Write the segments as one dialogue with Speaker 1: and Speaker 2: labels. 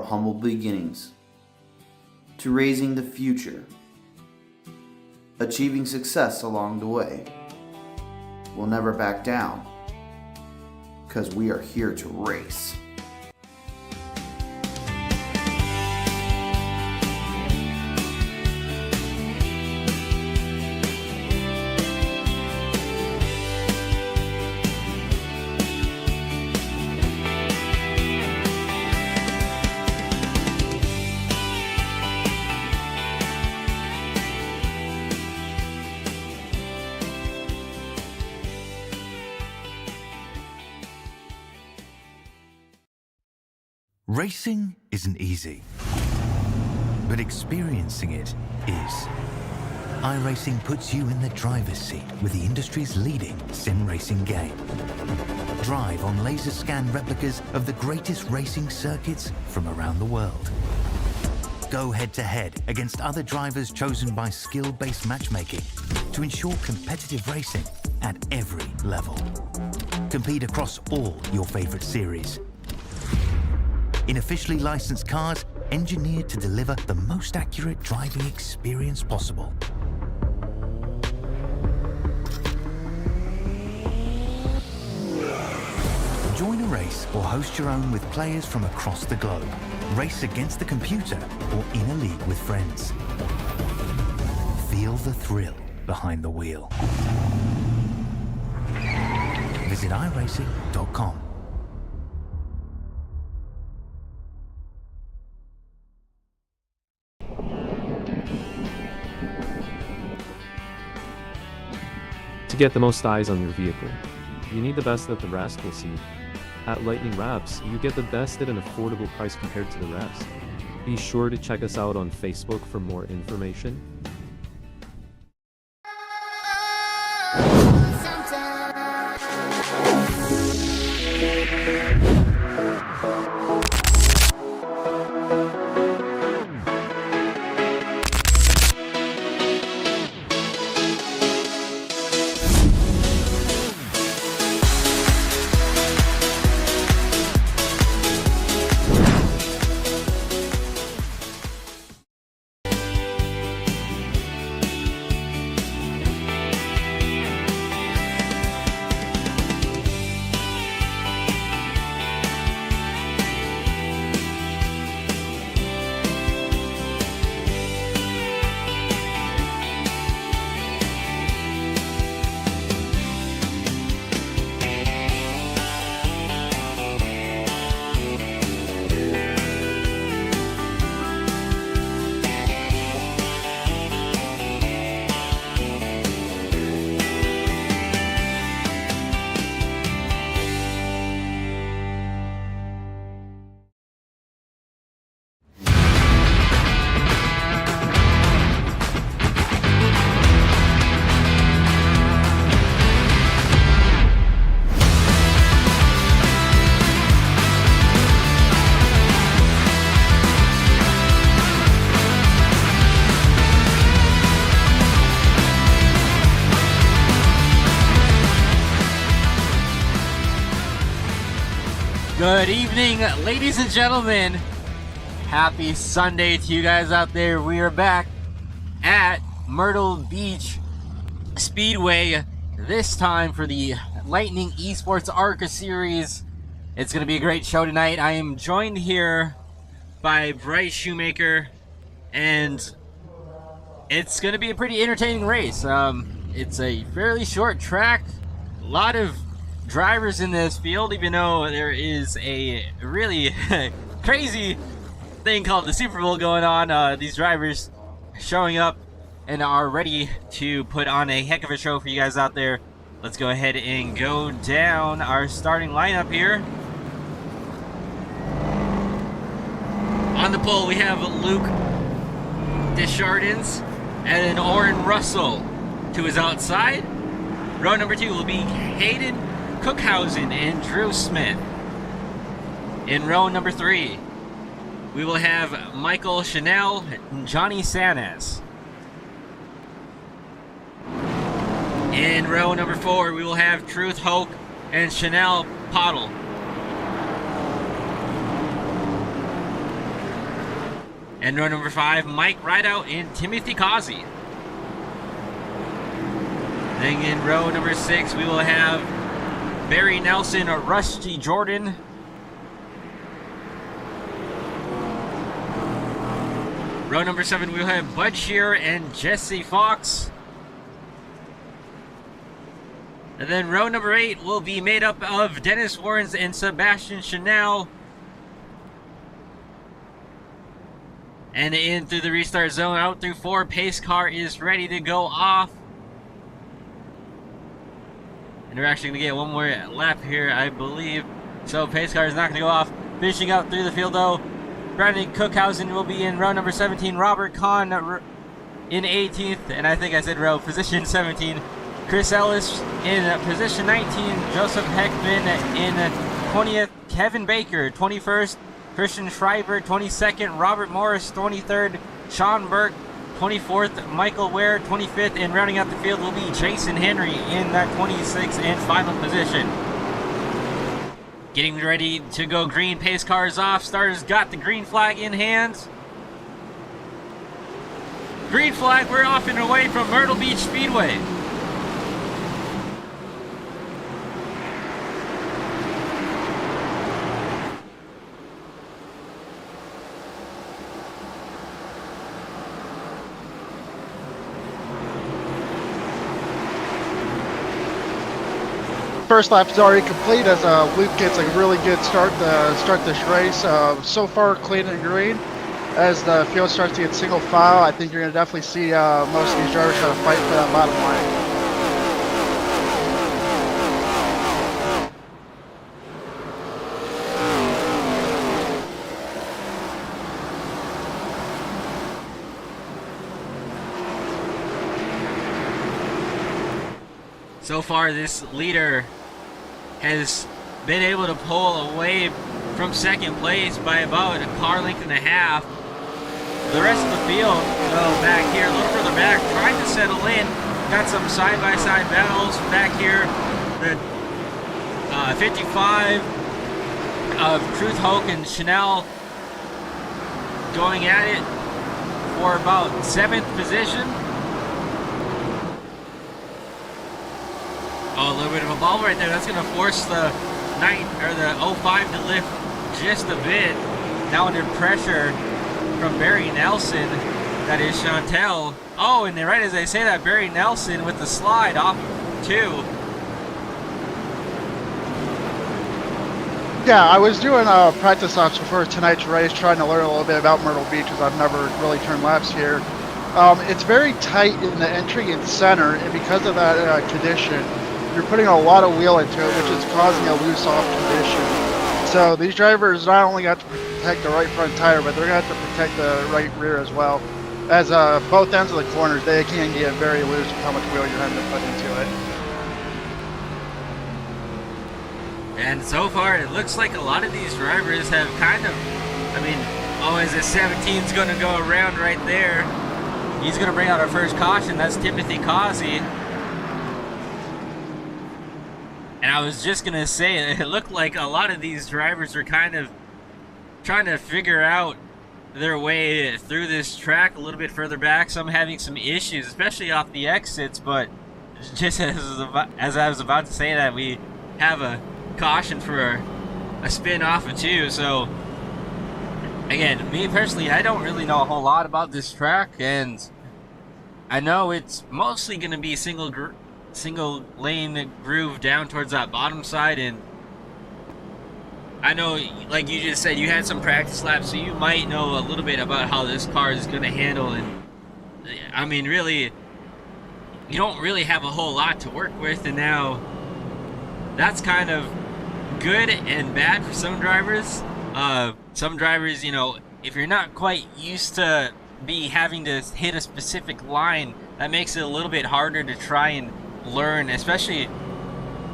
Speaker 1: humble beginnings to raising the future, achieving success along the way. We'll never back down, because we are here to race.
Speaker 2: Racing isn't easy, but experiencing it is. iRacing puts you in the driver's seat with the industry's leading sim racing game. Drive on laser scan replicas of the greatest racing circuits from around the world. Go head-to-head against other drivers chosen by skill-based matchmaking to ensure competitive racing at every level. Compete across all your favorite series in officially licensed cars engineered to deliver the most accurate driving experience possible. Join a race or host your own with players from across the globe. Race against the computer or in a league with friends. Feel the thrill behind the wheel. Visit iRacing.com.
Speaker 3: To get the most eyes on your vehicle, you need the best that the rest will see. At Lightning Wraps, you get the best at an affordable price compared to the rest. Be sure to check us out on Facebook for more information.
Speaker 4: Good evening, ladies and gentlemen. Happy Sunday to you guys out there. We are back at Myrtle Beach Speedway, this time for the Lightning eSports Arca Series. It's going to be a great show tonight. I am joined here by Bryce Shoemaker, and it's going to be a pretty entertaining race. It's a fairly short track, a lot of drivers in this field, even though there is a really crazy thing called the Super Bowl going on. These drivers showing up and are ready to put on a heck of a show for you guys out there. Let's go ahead and go down our starting lineup here. On the pole we have Luke Deschardins and Oren Russell to his outside. Row number 2 will be Hayden Cookhausen and Drew Smith. In row number 3, we will have Michael Chanel and Johnny Sanas. In row number 4, we will have Truth Hoke and Chanel Pottle. And row number 5, Mike Rideout and Timothy Causey. Then in row number 6, we will have Barry Nelson or Rusty Jordan. Row number 7, we will have Bud Shearer and Jesse Fox. And then row number 8 will be made up of Dennis Warrens and Sebastian Chanel. And in through the restart zone, out through 4, pace car is ready to go off. And we're actually going to get one more lap here, I believe. So pace car is not going to go off. Finishing out through the field though, Brandon Cookhausen will be in row number 17. Robert Kahn in 18th. And I think I said row, position 17. Chris Ellis in position 19. Joseph Heckman in 20th. Kevin Baker, 21st. Christian Schreiber, 22nd. Robert Morris, 23rd. Sean Burke, 24th. Michael Ware, 25th. And rounding out the field will be Jason Henry in that 26th and final position. Getting ready to go green. Pace car is off. Starters got the green flag in hand. Green flag, we're off and away from Myrtle Beach Speedway.
Speaker 5: First lap is already complete as Luke gets a really good start to start this race. So far, clean and green. As the field starts to get single file, I think you're going to definitely see most of these drivers try to fight for that bottom line.
Speaker 4: So far, this leader has been able to pull away from second place by about a car length and a half. The rest of the field, back here, a little further back, trying to settle in. Got some side-by-side battles back here. The 55 of Truth Hoke and Chanel going at it for about 7th position. Oh, a little bit of a ball right there. That's going to force the 05 to lift just a bit. Now under pressure from Barry Nelson. That is Chantel. Oh, and right as I say that, Barry Nelson with the slide off 2.
Speaker 5: Yeah, I was doing practice laps before tonight's race, trying to learn a little bit about Myrtle Beach because I've never really turned laps here. It's very tight in the entry and center, and because of that condition, you're putting a lot of wheel into it, which is causing a loose-off condition. So these drivers not only got to protect the right front tire, but they're going to have to protect the right rear as well. As both ends of the corners, they can get very loose with how much wheel you're having to put into it.
Speaker 4: And so far, it looks like a lot of these drivers have kind of, as the 17's going to go around right there. He's going to bring out our first caution. That's Timothy Causey. And I was just going to say, it looked like a lot of these drivers are kind of trying to figure out their way through this track a little bit further back. Some having some issues, especially off the exits. But just as I was about to say that, we have a caution for a spin off of 2. So, again, me personally, I don't really know a whole lot about this track. And I know it's mostly going to be single lane groove down towards that bottom side, and I know, like you just said, you had some practice laps, so you might know a little bit about how this car is going to handle. And really, you don't really have a whole lot to work with, and now that's kind of good and bad for some drivers. Some drivers, if you're not quite used to having to hit a specific line, that makes it a little bit harder to try and learn, especially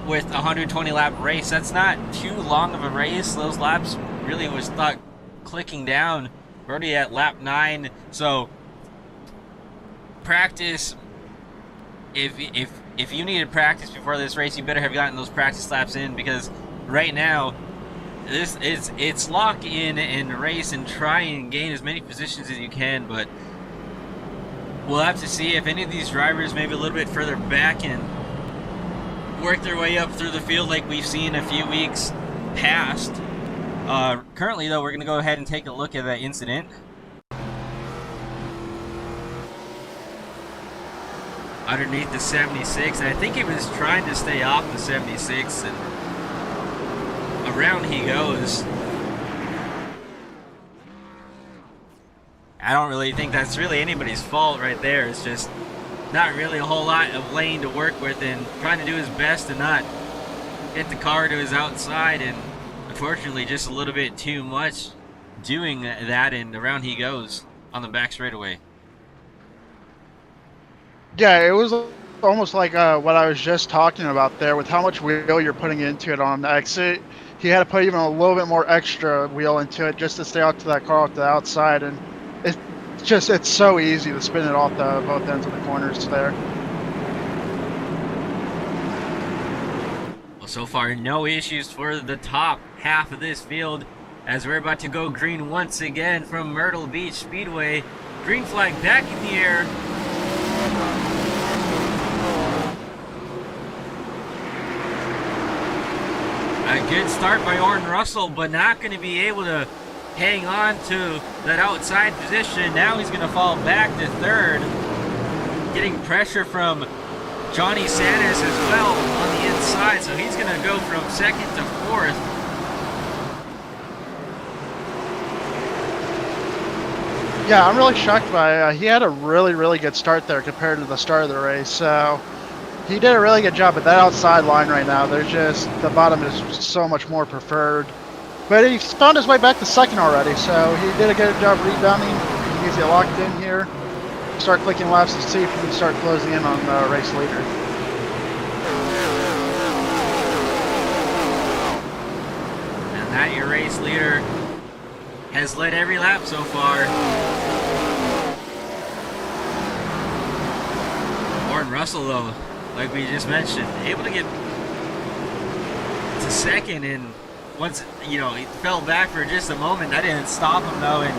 Speaker 4: with a 120 lap race. That's not too long of a race. Those laps really was not clicking down. We're already at lap 9, so practice. If you needed practice before this race, you better have gotten those practice laps in, because right now it's lock in and race and try and gain as many positions as you can, but we'll have to see if any of these drivers maybe a little bit further back and work their way up through the field like we've seen a few weeks past. Currently, though, we're going to go ahead and take a look at that incident. Underneath the 76, and I think he was trying to stay off the 76, and around he goes. I don't really think that's really anybody's fault right there. It's just not really a whole lot of lane to work with, and trying to do his best to not hit the car to his outside, and unfortunately just a little bit too much doing that, and around he goes on the back straightaway.
Speaker 5: Yeah, it was almost like what I was just talking about there, with how much wheel you're putting into it on the exit. He had to put even a little bit more extra wheel into it just to stay out to that car off the outside, and it's so easy to spin it off the both ends of the corners there.
Speaker 4: Well, so far no issues for the top half of this field, as we're about to go green once again from Myrtle Beach Speedway. Green flag back in the air. A good start by Orrin Russell, but not going to be able to hang on to that outside position. Now he's going to fall back to third, getting pressure from Johnny Sanders as well on the inside, so he's going to go from second to fourth.
Speaker 5: Yeah, I'm really shocked by he had a really good start there compared to the start of the race. So he did a really good job at that outside line right now. There's just, the bottom is so much more preferred. But he found his way back to second already, so he did a good job rebounding. He needs to get locked in here. Start clicking laps to see if he can start closing in on the race leader.
Speaker 4: And that your race leader has led every lap so far. Orrin Russell, though, like we just mentioned, able to get to second, and once, you know, he fell back for just a moment. That didn't stop him, though, and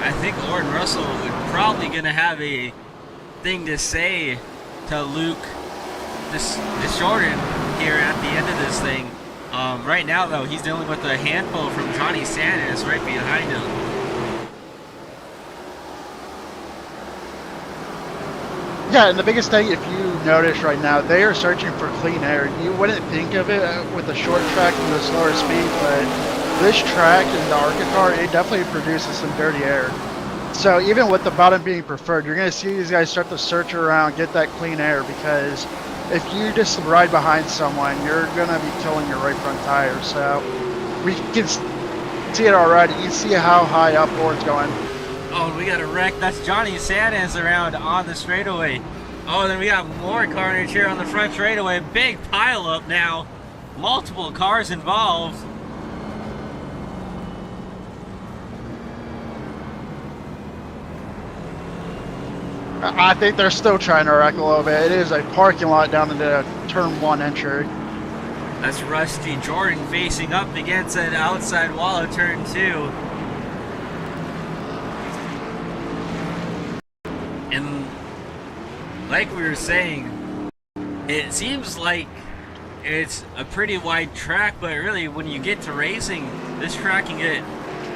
Speaker 4: I think Orrin Russell is probably going to have a thing to say to Luke Jordan here at the end of this thing. Right now, though, he's dealing with a handful from Johnny Sanders right behind him.
Speaker 5: Yeah, and the biggest thing, if you notice right now, they are searching for clean air. You wouldn't think of it with the short track and the slower speed, but this track and the Arca car, it definitely produces some dirty air. So even with the bottom being preferred, you're going to see these guys start to search around, get that clean air, because if you just ride behind someone, you're going to be killing your right front tire. So we can see it already. You see how high up Orrin's going.
Speaker 4: Oh, we got a wreck. That's Johnny Sanders around on the straightaway. Oh, then we got more carnage here on the front straightaway. Big pile up now. Multiple cars involved.
Speaker 5: I think they're still trying to wreck a little bit. It is a parking lot down in the turn 1 entry.
Speaker 4: That's Rusty Jordan facing up against an outside wall of turn 2. And like we were saying, it seems like it's a pretty wide track, but really when you get to racing, this track can get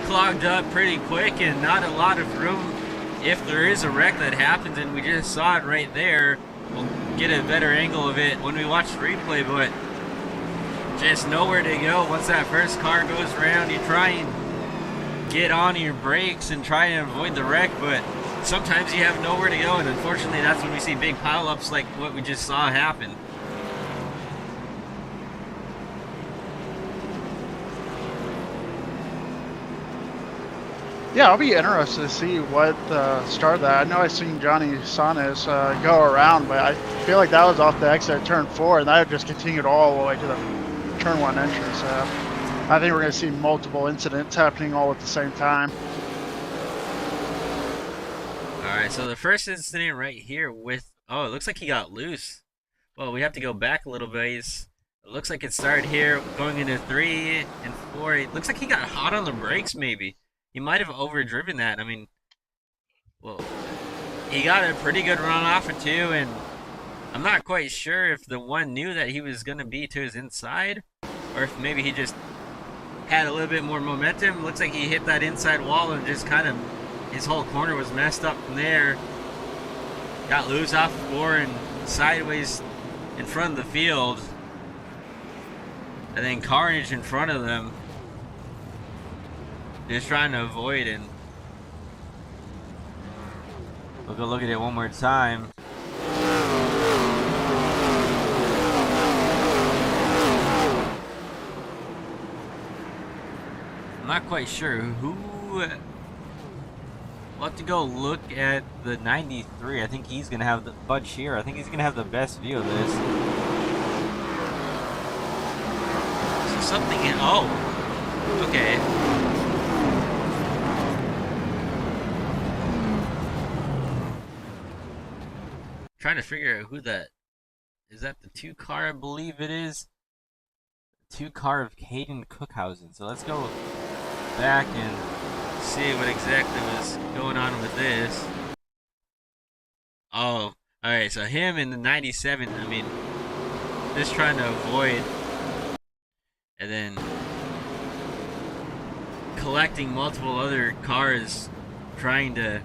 Speaker 4: clogged up pretty quick and not a lot of room if there is a wreck that happens, and we just saw it right there. We'll get a better angle of it when we watch the replay, but just nowhere to go. Once that first car goes around, you try and get on your brakes and try and avoid the wreck, but sometimes you have nowhere to go, and unfortunately that's when we see big pileups like what we just saw happen.
Speaker 5: Yeah, I'll be interested to see what started that. I know I've seen Johnny Sanders go around, but I feel like that was off the exit at turn 4, and that just continued all the way to the turn 1 entrance. So I think we're going to see multiple incidents happening all at the same time.
Speaker 4: Alright, so the first incident right here with, oh, it looks like he got loose. Well, we have to go back a little bit. It looks like it started here going into 3 and 4. It looks like he got hot on the brakes, maybe. He might have overdriven that. I mean, well, he got a pretty good run off of 2, and I'm not quite sure if the one knew that he was going to be to his inside, or if maybe he just had a little bit more momentum. Looks like he hit that inside wall and just kind of, his whole corner was messed up from there. Got loose off 4 and sideways in front of the field. And then carnage in front of them. Just trying to avoid, and we'll go look at it one more time. I'm not quite sure who. We'll have to go look at the 93. I think he's gonna have the Bud Shear. I think he's gonna have the best view of this. So something in. Oh, okay. Trying to figure out who that is. That the 2 car? I believe it is. 2 car of Hayden Cookhausen. So let's go back and see what exactly was going on with this. Oh, alright, so him in the 97, I mean, just trying to avoid, and then collecting multiple other cars, trying to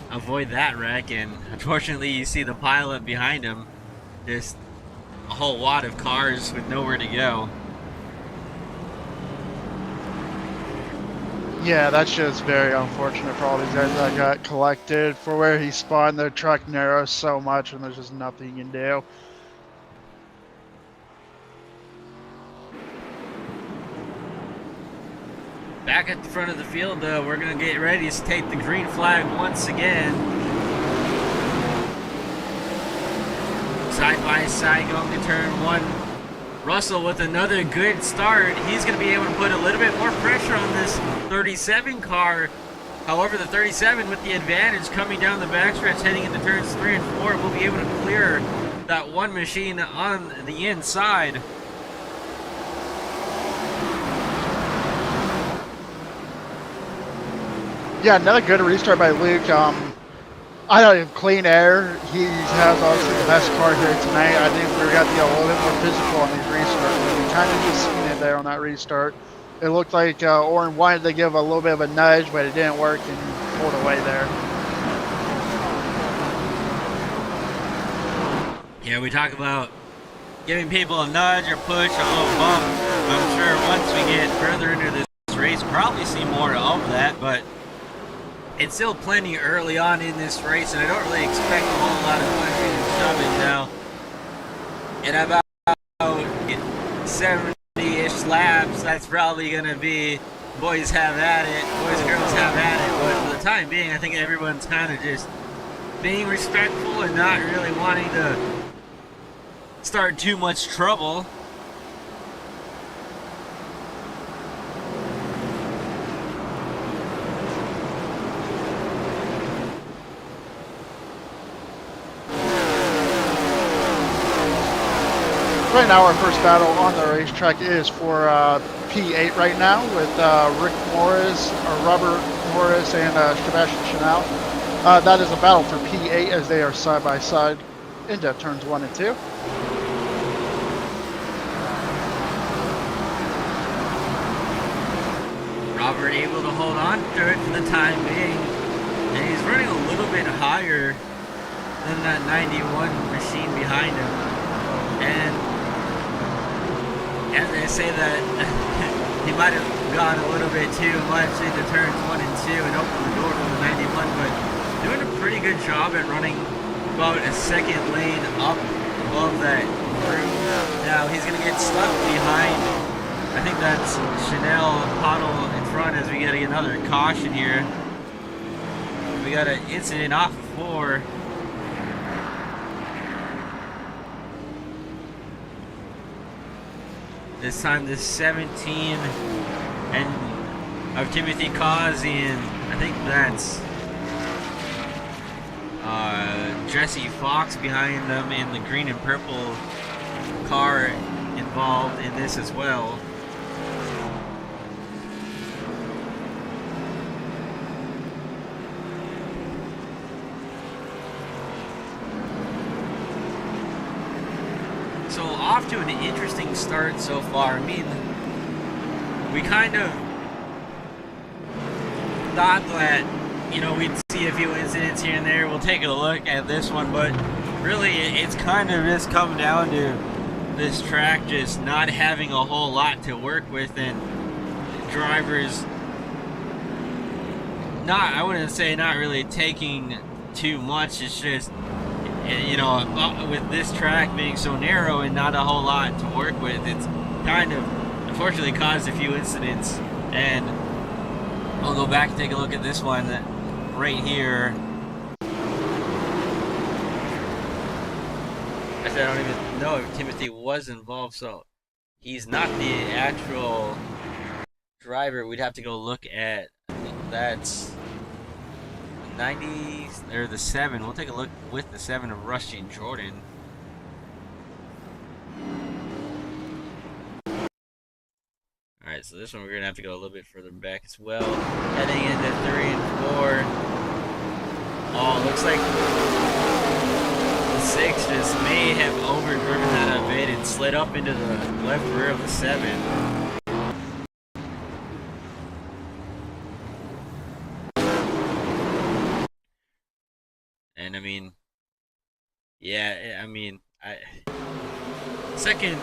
Speaker 4: avoid that wreck, and unfortunately you see the pileup behind him, just a whole wad of cars with nowhere to go.
Speaker 5: Yeah, that's just very unfortunate for all these guys that got collected. For where he spawned, the truck narrows so much and there's just nothing you can do.
Speaker 4: Back at the front of the field, though, we're going to get ready to take the green flag once again. Side by side going to turn 1. Russell with another good start. He's going to be able to put a little bit more pressure on this 37 car. However, the 37 with the advantage coming down the backstretch heading into turns 3 and 4 will be able to clear that one machine on the inside.
Speaker 5: Yeah, another good restart by Luke. I don't know, clean air. He has obviously the best car here tonight. I think we got to be a little bit more physical on these restarts. We kind of just seen it there on that restart. It looked like Oren wanted to give a little bit of a nudge, but it didn't work and pulled away there.
Speaker 4: Yeah, we talk about giving people a nudge or push, a little bump. I'm sure once we get further into this race, probably see more of that, but it's still plenty early on in this race, and I don't really expect a whole lot of pushing and shoving now. In about 70-ish laps, that's probably going to be boys have at it, boys and girls have at it, but for the time being, I think everyone's kind of just being respectful and not really wanting to start too much trouble.
Speaker 5: Right now, our first battle on the racetrack is for P8 right now with Rick Morris, Robert Morris, and Sebastian Chanel. That is a battle for P8 as they are side by side into turns 1 and 2.
Speaker 4: Robert able to hold on to it for the time being, and he's running a little bit higher than that 91 machine behind him. And as they say that he might have gone a little bit too much into turns 1 and 2 and opened the door for the 91, but doing a pretty good job at running about a second lane up above that group. Now he's going to get stuck behind, I think that's Chanel Pottle in front as we get another caution here. We got an incident off 4. This time this 17 and of Timothy Causey, and I think that's Jesse Fox behind them in the green and purple car involved. involved in this as well. So off to an interesting start so far. I mean, we kind of thought that, you know, we'd see a few incidents here and there. We'll take a look at this one, but really it's kind of just come down to this track just not having a whole lot to work with, and drivers not, I wouldn't say not really taking too much. It's just, you know, with this track being so narrow and not a whole lot to work with, it's kind of unfortunately caused a few incidents. And I'll go back and take a look at this one right here. Actually, I don't even know if Timothy was involved, so he's not the actual driver. We'd have to go look at, I think that's 90s, or the 7. We'll take a look with the 7 of Rusty and Jordan. Alright, so this one we're going to have to go a little bit further back as well. Heading into 3 and 4. Oh, looks like the 6 just may have overdriven that a bit and slid up into the left rear of the 7. And I mean, yeah, I mean, second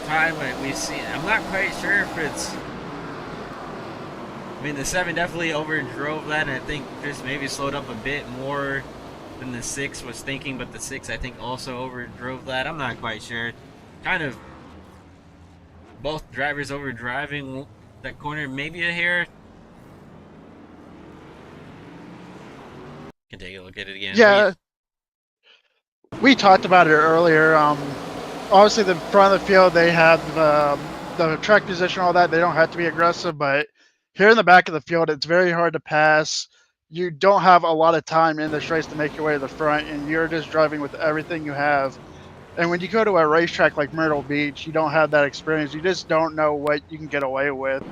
Speaker 4: time we've seen, I'm not quite sure if it's, I mean, the 7 definitely overdrove that, and I think just maybe slowed up a bit more than the 6 was thinking, but the 6 I think also overdrove that. I'm not quite sure. Kind of both drivers overdriving that corner, maybe a hair. Can take a look at it again.
Speaker 5: Yeah, we talked about it earlier. Obviously, the front of the field, they have the track position, all that. They don't have to be aggressive, but here in the back of the field, it's very hard to pass. You don't have a lot of time in this race to make your way to the front, and you're just driving with everything you have. And when you go to a racetrack like Myrtle Beach, you don't have that experience. You just don't know what you can get away with.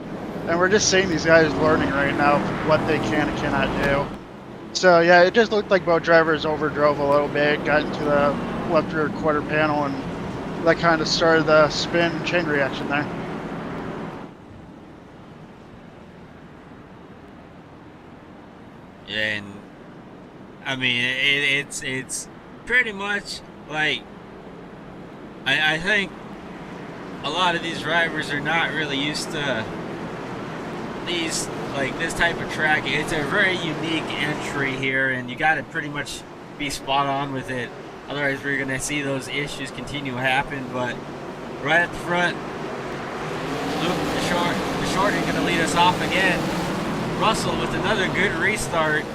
Speaker 5: And we're just seeing these guys learning right now what they can and cannot do. So yeah, it just looked like both drivers overdrove a little bit, got into the left rear quarter panel, and that kind of started the spin chain reaction there.
Speaker 4: And I mean, it's pretty much like, I think a lot of these drivers are not really used to these, like this type of track. It's a very unique entry here, and you got to pretty much be spot on with it, otherwise we're gonna see those issues continue to happen. But right at the front, Luke the short is gonna lead us off again. Russell with another good restart.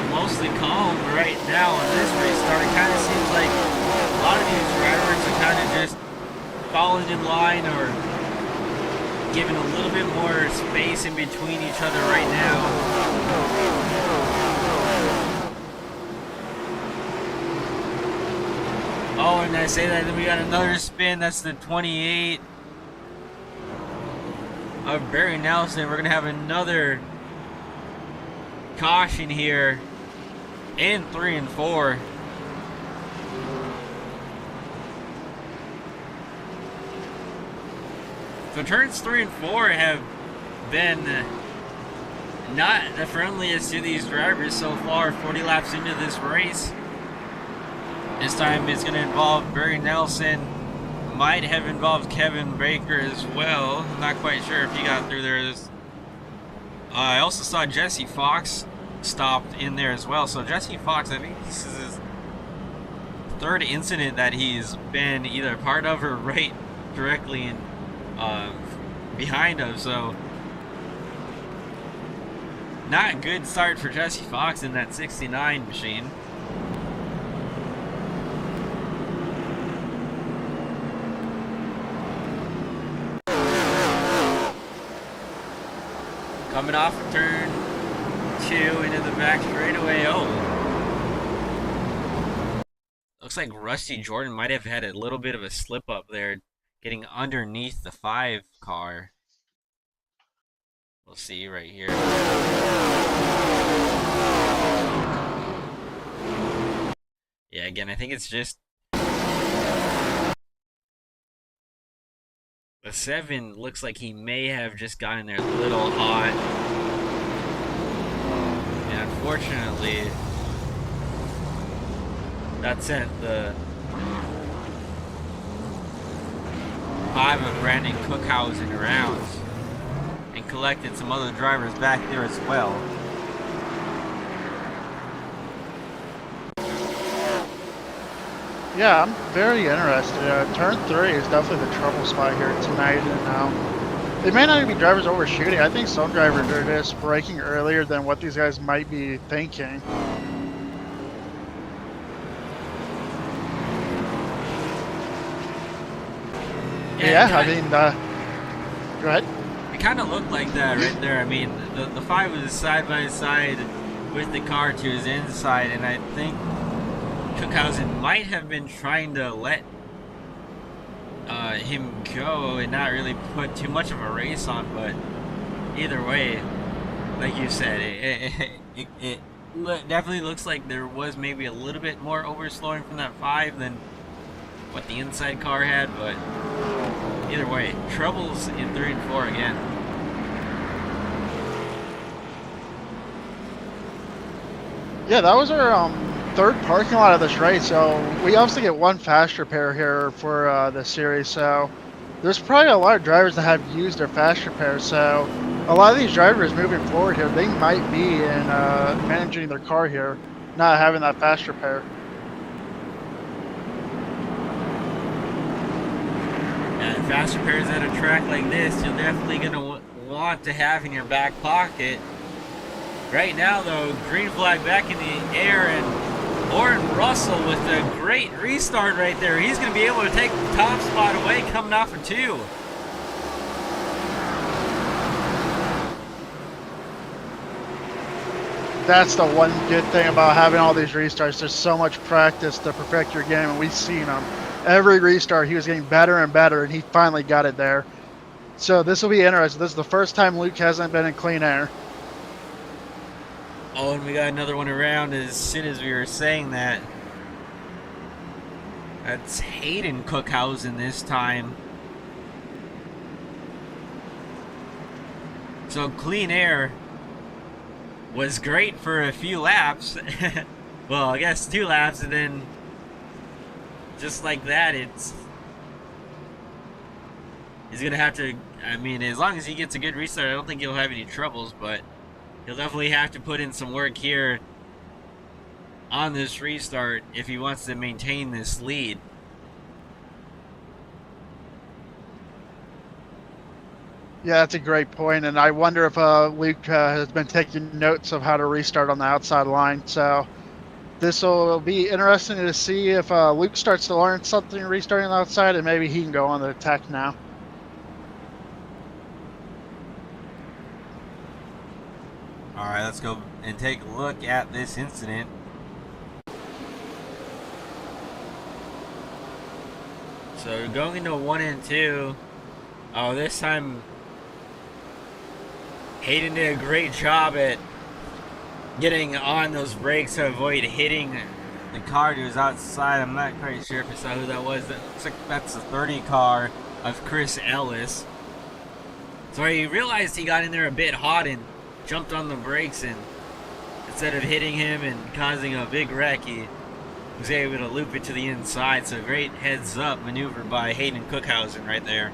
Speaker 4: Mostly calm right now on this restart. It kind of seems like a lot of these drivers are kind of just falling in line or giving a little bit more space in between each other right now. Oh, and I say that, then we got another spin. That's the 28 of Barry Nelson. We're going to have another caution here in 3 and 4. So turns 3 and 4 have been not the friendliest to these drivers so far. 40 laps into this race. This time it's going to involve Barry Nelson. Might have involved Kevin Baker as well. I'm not quite sure if he got through there. I also saw Jesse Fox stopped in there as well. So Jesse Fox, I think this is his third incident that he's been either part of or right directly in, behind him. So not a good start for Jesse Fox in that 69 machine. Coming off of turn 2 into the back straightaway. Oh, looks like Rusty Jordan might have had a little bit of a slip up there, getting underneath the 5 car. We'll see right here. Yeah, again, I think it's just the 7 looks like he may have just gotten there a little hot. And unfortunately, that sent the 5 of Brandon Cookhausen around and collected some other drivers back there as well.
Speaker 5: Yeah, I'm very interested. Turn 3 is definitely the trouble spot here tonight, and they may not even be drivers overshooting. I think some drivers are just braking earlier than what these guys might be thinking. Yeah, I mean, go ahead.
Speaker 4: It kind of looked like that right there. I mean, the 5 was side by side with the car to his inside, and I think Cookhausen might have been trying to let him go and not really put too much of a race on, but either way, like you said, it definitely looks like there was maybe a little bit more overslowing from that 5 than what the inside car had, but either way, troubles in 3 and 4 again.
Speaker 5: Yeah, that was our third parking lot of this race, so we obviously get one fast repair here for the series. So there's probably a lot of drivers that have used their fast repair, so a lot of these drivers moving forward here, they might be in managing their car here, not having that fast repair.
Speaker 4: And fast repairs at a track like this, you're definitely going to want to have in your back pocket. Right now, though, green flag back in the air, and Lauren Russell with a great restart right there. He's going to be able to take the top spot away coming off of 2.
Speaker 5: That's the one good thing about having all these restarts. There's so much practice to perfect your game, and we've seen them. Every restart, he was getting better and better, and he finally got it there. So this will be interesting. This is the first time Luke hasn't been in clean air.
Speaker 4: Oh, and we got another one around as soon as we were saying that. That's Hayden Cookhausen this time. So clean air was great for a few laps. Well, I guess 2 laps, and then just like that, he's gonna have to, I mean, as long as he gets a good restart, I don't think he'll have any troubles, but he'll definitely have to put in some work here on this restart if he wants to maintain this lead.
Speaker 5: Yeah, that's a great point, and I wonder if Luke has been taking notes of how to restart on the outside line. So this will be interesting to see if Luke starts to learn something restarting on the outside, and maybe he can go on the attack now.
Speaker 4: All right, let's go and take a look at this incident. So going into 1 and 2. Oh, this time Hayden did a great job at getting on those brakes to avoid hitting the car to his outside. I'm not quite sure if I saw who that was. That looks like that's the 30 car of Chris Ellis. So he realized he got in there a bit hot and jumped on the brakes, and instead of hitting him and causing a big wreck, he was able to loop it to the inside. So great heads up maneuver by Hayden Cookhausen right there.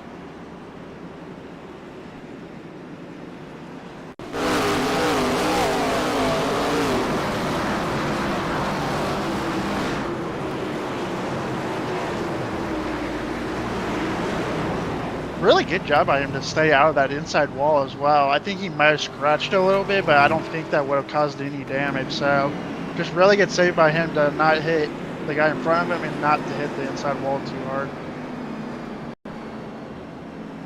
Speaker 5: really good job by him to stay out of that inside wall as well. I think he might have scratched a little bit, but I don't think that would have caused any damage. So just really good save by him to not hit the guy in front of him and not to hit the inside wall too hard.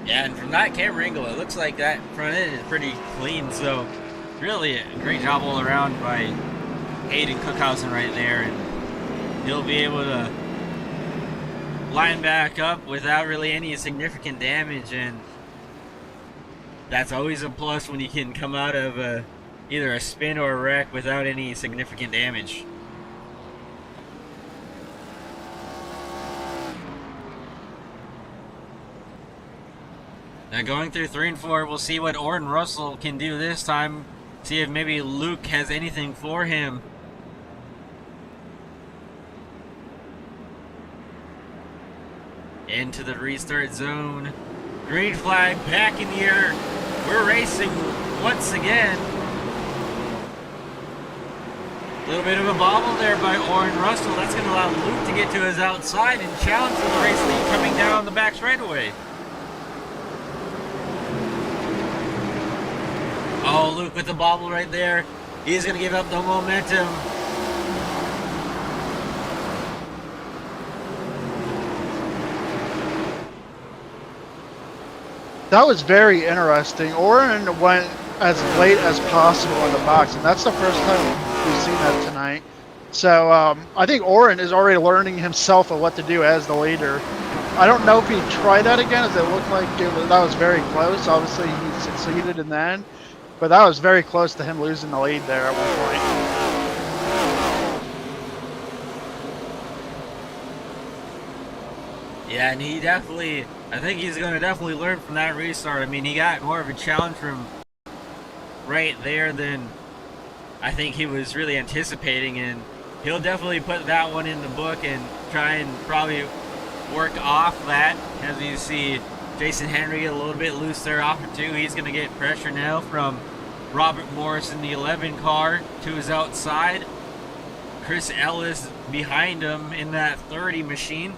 Speaker 4: Yeah, and from that camera angle, it looks like that front end is pretty clean. So really a great job all around by Hayden Cookhausen right there. And he'll be able to line back up without really any significant damage, and that's always a plus when you can come out of either a spin or a wreck without any significant damage. Now going through 3 and 4, we'll see what Orrin Russell can do this time. See if maybe Luke has anything for him. Into the restart zone. Green flag back in the air. We're racing once again. A little bit of a bobble there by Orrin Russell. That's going to allow Luke to get to his outside and challenge for the race lead coming down the back straightaway. Oh, Luke with the bobble right there. He's going to give up the momentum.
Speaker 5: That was very interesting. Orrin went as late as possible in the box, and that's the first time we've seen that tonight. So I think Orrin is already learning himself of what to do as the leader. I don't know if he tried that again, as it looked like that was very close. Obviously, he succeeded in that, but that was very close to him losing the lead there at one point.
Speaker 4: Yeah, and he definitely, I think he's going to definitely learn from that restart. I mean, he got more of a challenge from right there than I think he was really anticipating, and he'll definitely put that one in the book and try and probably work off that. As you see Jason Henry get a little bit loose there off of 2. He's going to get pressure now from Robert Morris in the 11 car to his outside. Chris Ellis behind him in that 30 machine.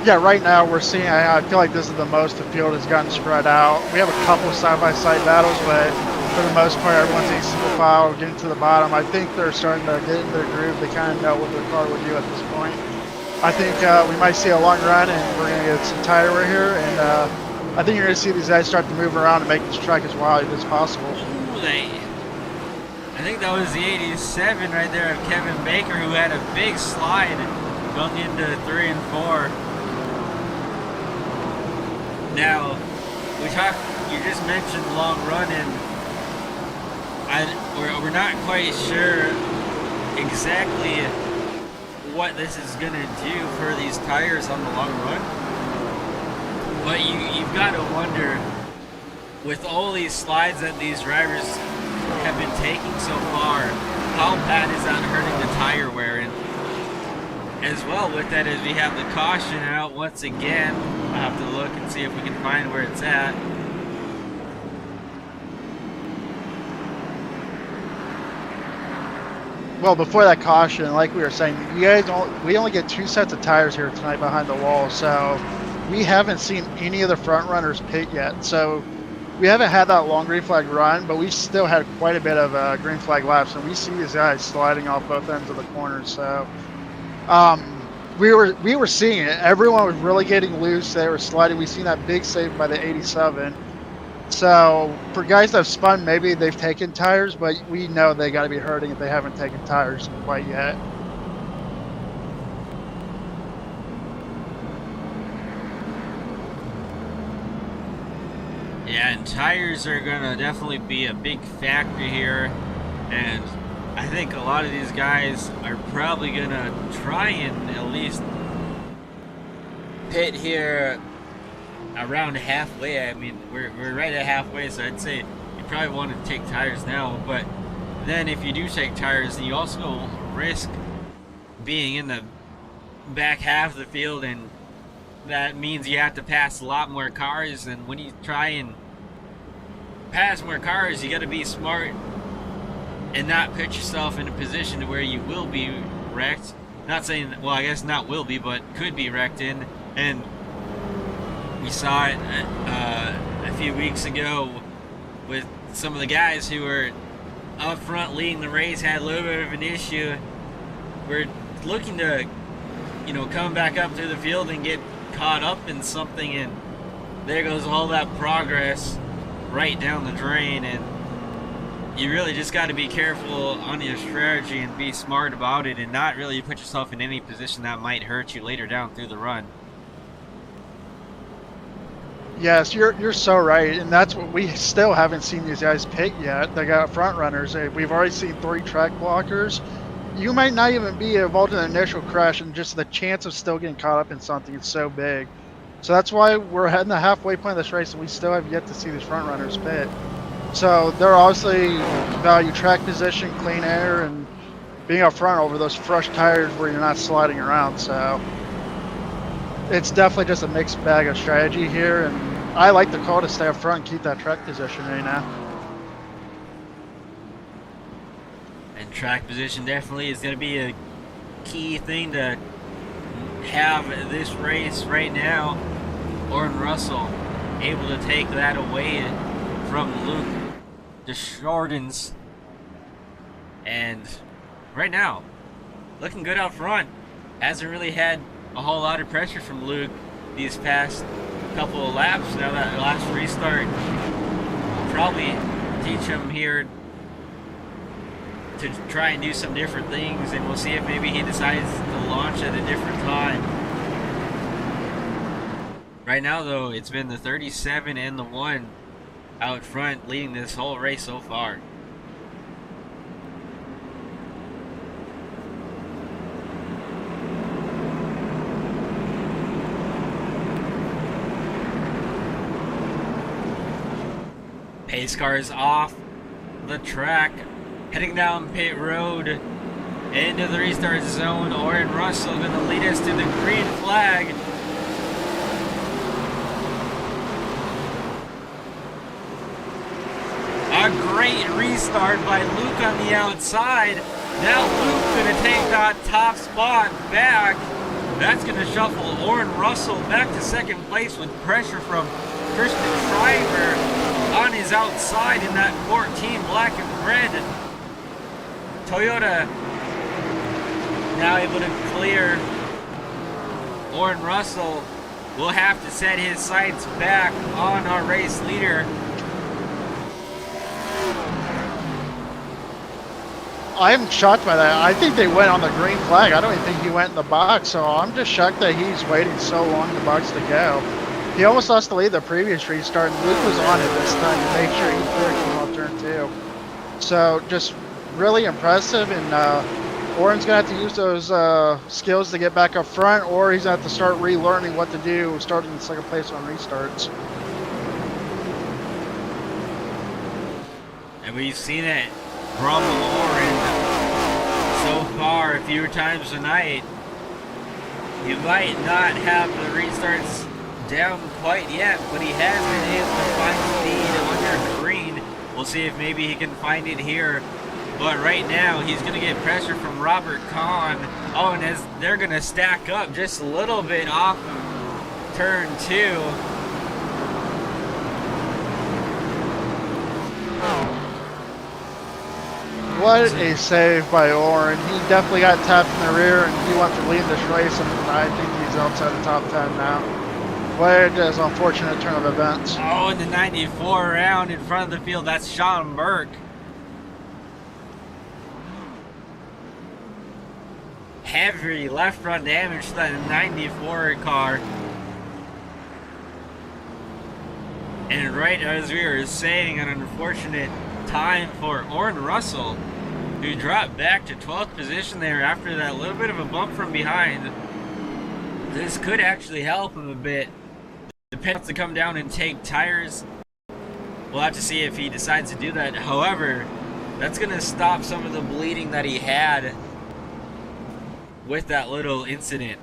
Speaker 5: Yeah, right now we're seeing, I feel like this is the most the field has gotten spread out. We have a couple side-by-side battles, but for the most part, everyone's in single file, getting to the bottom. I think they're starting to get into their groove. They kind of know what their car would do at this point. I think we might see a long run, and we're going to get some tire wear here, and I think you're going to see these guys start to move around and make this track as wide as possible.
Speaker 4: I think that was the 87 right there of Kevin Baker, who had a big slide going into 3 and 4. Now, you just mentioned long run, and we're not quite sure exactly what this is going to do for these tires on the long run. But you've got to wonder, with all these slides that these drivers have been taking so far, how bad is that hurting the tire wear? And as well with that, as we have the caution out once again, I'll have to look and see if we can find where it's at.
Speaker 5: Well, before that caution, like we were saying, we only get 2 sets of tires here tonight behind the wall, so we haven't seen any of the front runners pit yet. So we haven't had that long green flag run, but we still had quite a bit of green flag laps, and we see these guys sliding off both ends of the corners. So we were seeing it. Everyone was really getting loose. They were sliding. We've seen that big save by the 87. So for guys that have spun, maybe they've taken tires, but we know they got to be hurting if they haven't taken tires quite yet.
Speaker 4: Yeah, and tires are going to definitely be a big factor here, and I think a lot of these guys are probably going to try and at least pit here around halfway. I mean, we're right at halfway, so I'd say you probably want to take tires now, but then if you do take tires, you also risk being in the back half of the field, and that means you have to pass a lot more cars. And when you try and pass more cars, you got to be smart and not put yourself in a position to where you will be wrecked. Not saying, well, I guess not will be, but could be wrecked in. And we saw it a few weeks ago with some of the guys who were up front leading the race, had a little bit of an issue. We're looking to, you know, come back up through the field and get caught up in something, and there goes all that progress right down the drain. And you really just got to be careful on your strategy and be smart about it, and not really put yourself in any position that might hurt you later down through the run.
Speaker 5: Yes, you're so right, and that's what we still haven't seen these guys pit yet. They got front runners. We've already seen 3 track blockers. You might not even be involved in an initial crash, and just the chance of still getting caught up in something is so big. So that's why we're heading the halfway point of this race, and we still have yet to see these front runners pit. So they're obviously value track position, clean air, and being up front over those fresh tires where you're not sliding around. So it's definitely just a mixed bag of strategy here, and I like the call to stay up front and keep that track position right now.
Speaker 4: And track position definitely is going to be a key thing to have this race right now. Orrin Russell able to take that away from Luke Deschardins. And right now, looking good out front. Hasn't really had a whole lot of pressure from Luke these past couple of laps. Now that last restart will probably teach him here to try and do some different things, and we'll see if maybe he decides to launch at a different time. Right now though, it's been the 37 and the 1 out front leading this whole race so far. Pace cars off the track, heading down pit road into the restart zone. Orrin Russell going to lead us to the green flag. A great restart by Luke on the outside. Now Luke's going to take that top spot back. That's going to shuffle Orrin Russell back to second place with pressure from Christian Schreiber on his outside in that 14 black and red. Toyota now able to clear. Orrin Russell will have to set his sights back on our race leader.
Speaker 5: I'm shocked by that. I think they went on the green flag. I don't even think he went in the box, so I'm just shocked that he's waiting so long in the box to go. He almost lost the lead the previous restart, and Luke was on it this time to make sure he cleared him off turn 2. So just really impressive, and Orrin's going to have to use those skills to get back up front, or he's going to have to start relearning what to do starting in second place on restarts.
Speaker 4: And we've seen it from Orrin so far a few times tonight. He might not have the restarts down quite yet, but he has been able to find speed under green. We'll see if maybe he can find it here. But right now, he's going to get pressure from Robert Kahn. Oh, and as they're going to stack up just a little bit off of turn 2.
Speaker 5: What a save by Orrin. He definitely got tapped in the rear, and he wants to lead this race, and I think he's outside the top 10 now. What an unfortunate turn of events.
Speaker 4: Oh, in the 94 round in front of the field, that's Sean Burke. Heavy left front damage to that 94 car. And right as we were saying, an unfortunate time for Orrin Russell, who dropped back to 12th position there after that little bit of a bump from behind. This could actually help him a bit. Depends to come down and take tires. We'll have to see if he decides to do that. However, that's going to stop some of the bleeding that he had with that little incident.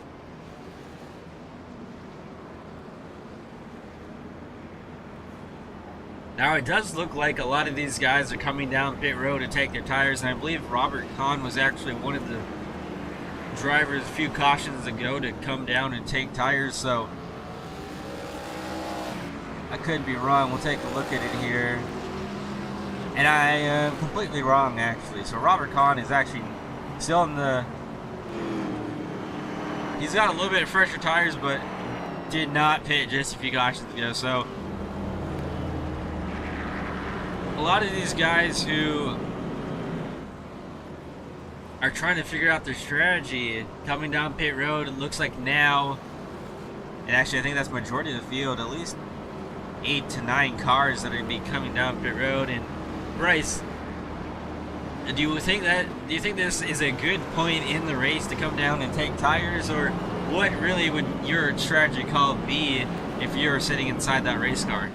Speaker 4: Now it does look like a lot of these guys are coming down pit road to take their tires, and I believe Robert Kahn was actually one of the drivers a few cautions ago to come down and take tires, so I could be wrong. We'll take a look at it here. And I am completely wrong, actually. So Robert Kahn is actually still in the... He's got a little bit of fresher tires, but did not pit just a few cautions ago. So a lot of these guys who are trying to figure out their strategy coming down pit road, it looks like now, and actually I think that's majority of the field, at least 8 to 9 cars that are going to be coming down pit road. And Bryce, do you think this is a good point in the race to come down and take tires, or what really would your strategy call be if you're sitting inside that race car?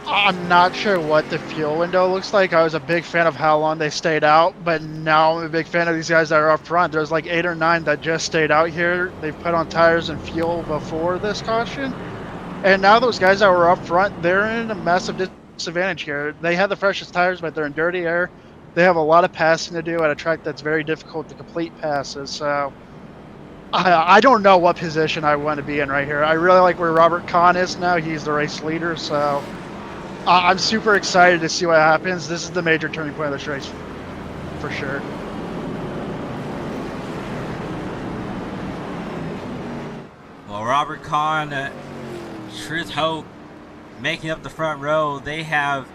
Speaker 5: I'm not sure what the fuel window looks like. I was a big fan of how long they stayed out, but now I'm a big fan of these guys that are up front. There's like 8 or 9 that just stayed out here. They've put on tires and fuel before this caution. And now those guys that were up front, they're in a massive disadvantage here. They have the freshest tires, but they're in dirty air. They have a lot of passing to do at a track that's very difficult to complete passes. So I don't know what position I want to be in right here. I really like where Robert Kahn is now. He's the race leader, so I'm super excited to see what happens. This is the major turning point of this race, for sure.
Speaker 4: Well, Robert Kahn, Truth Hope, making up the front row. They have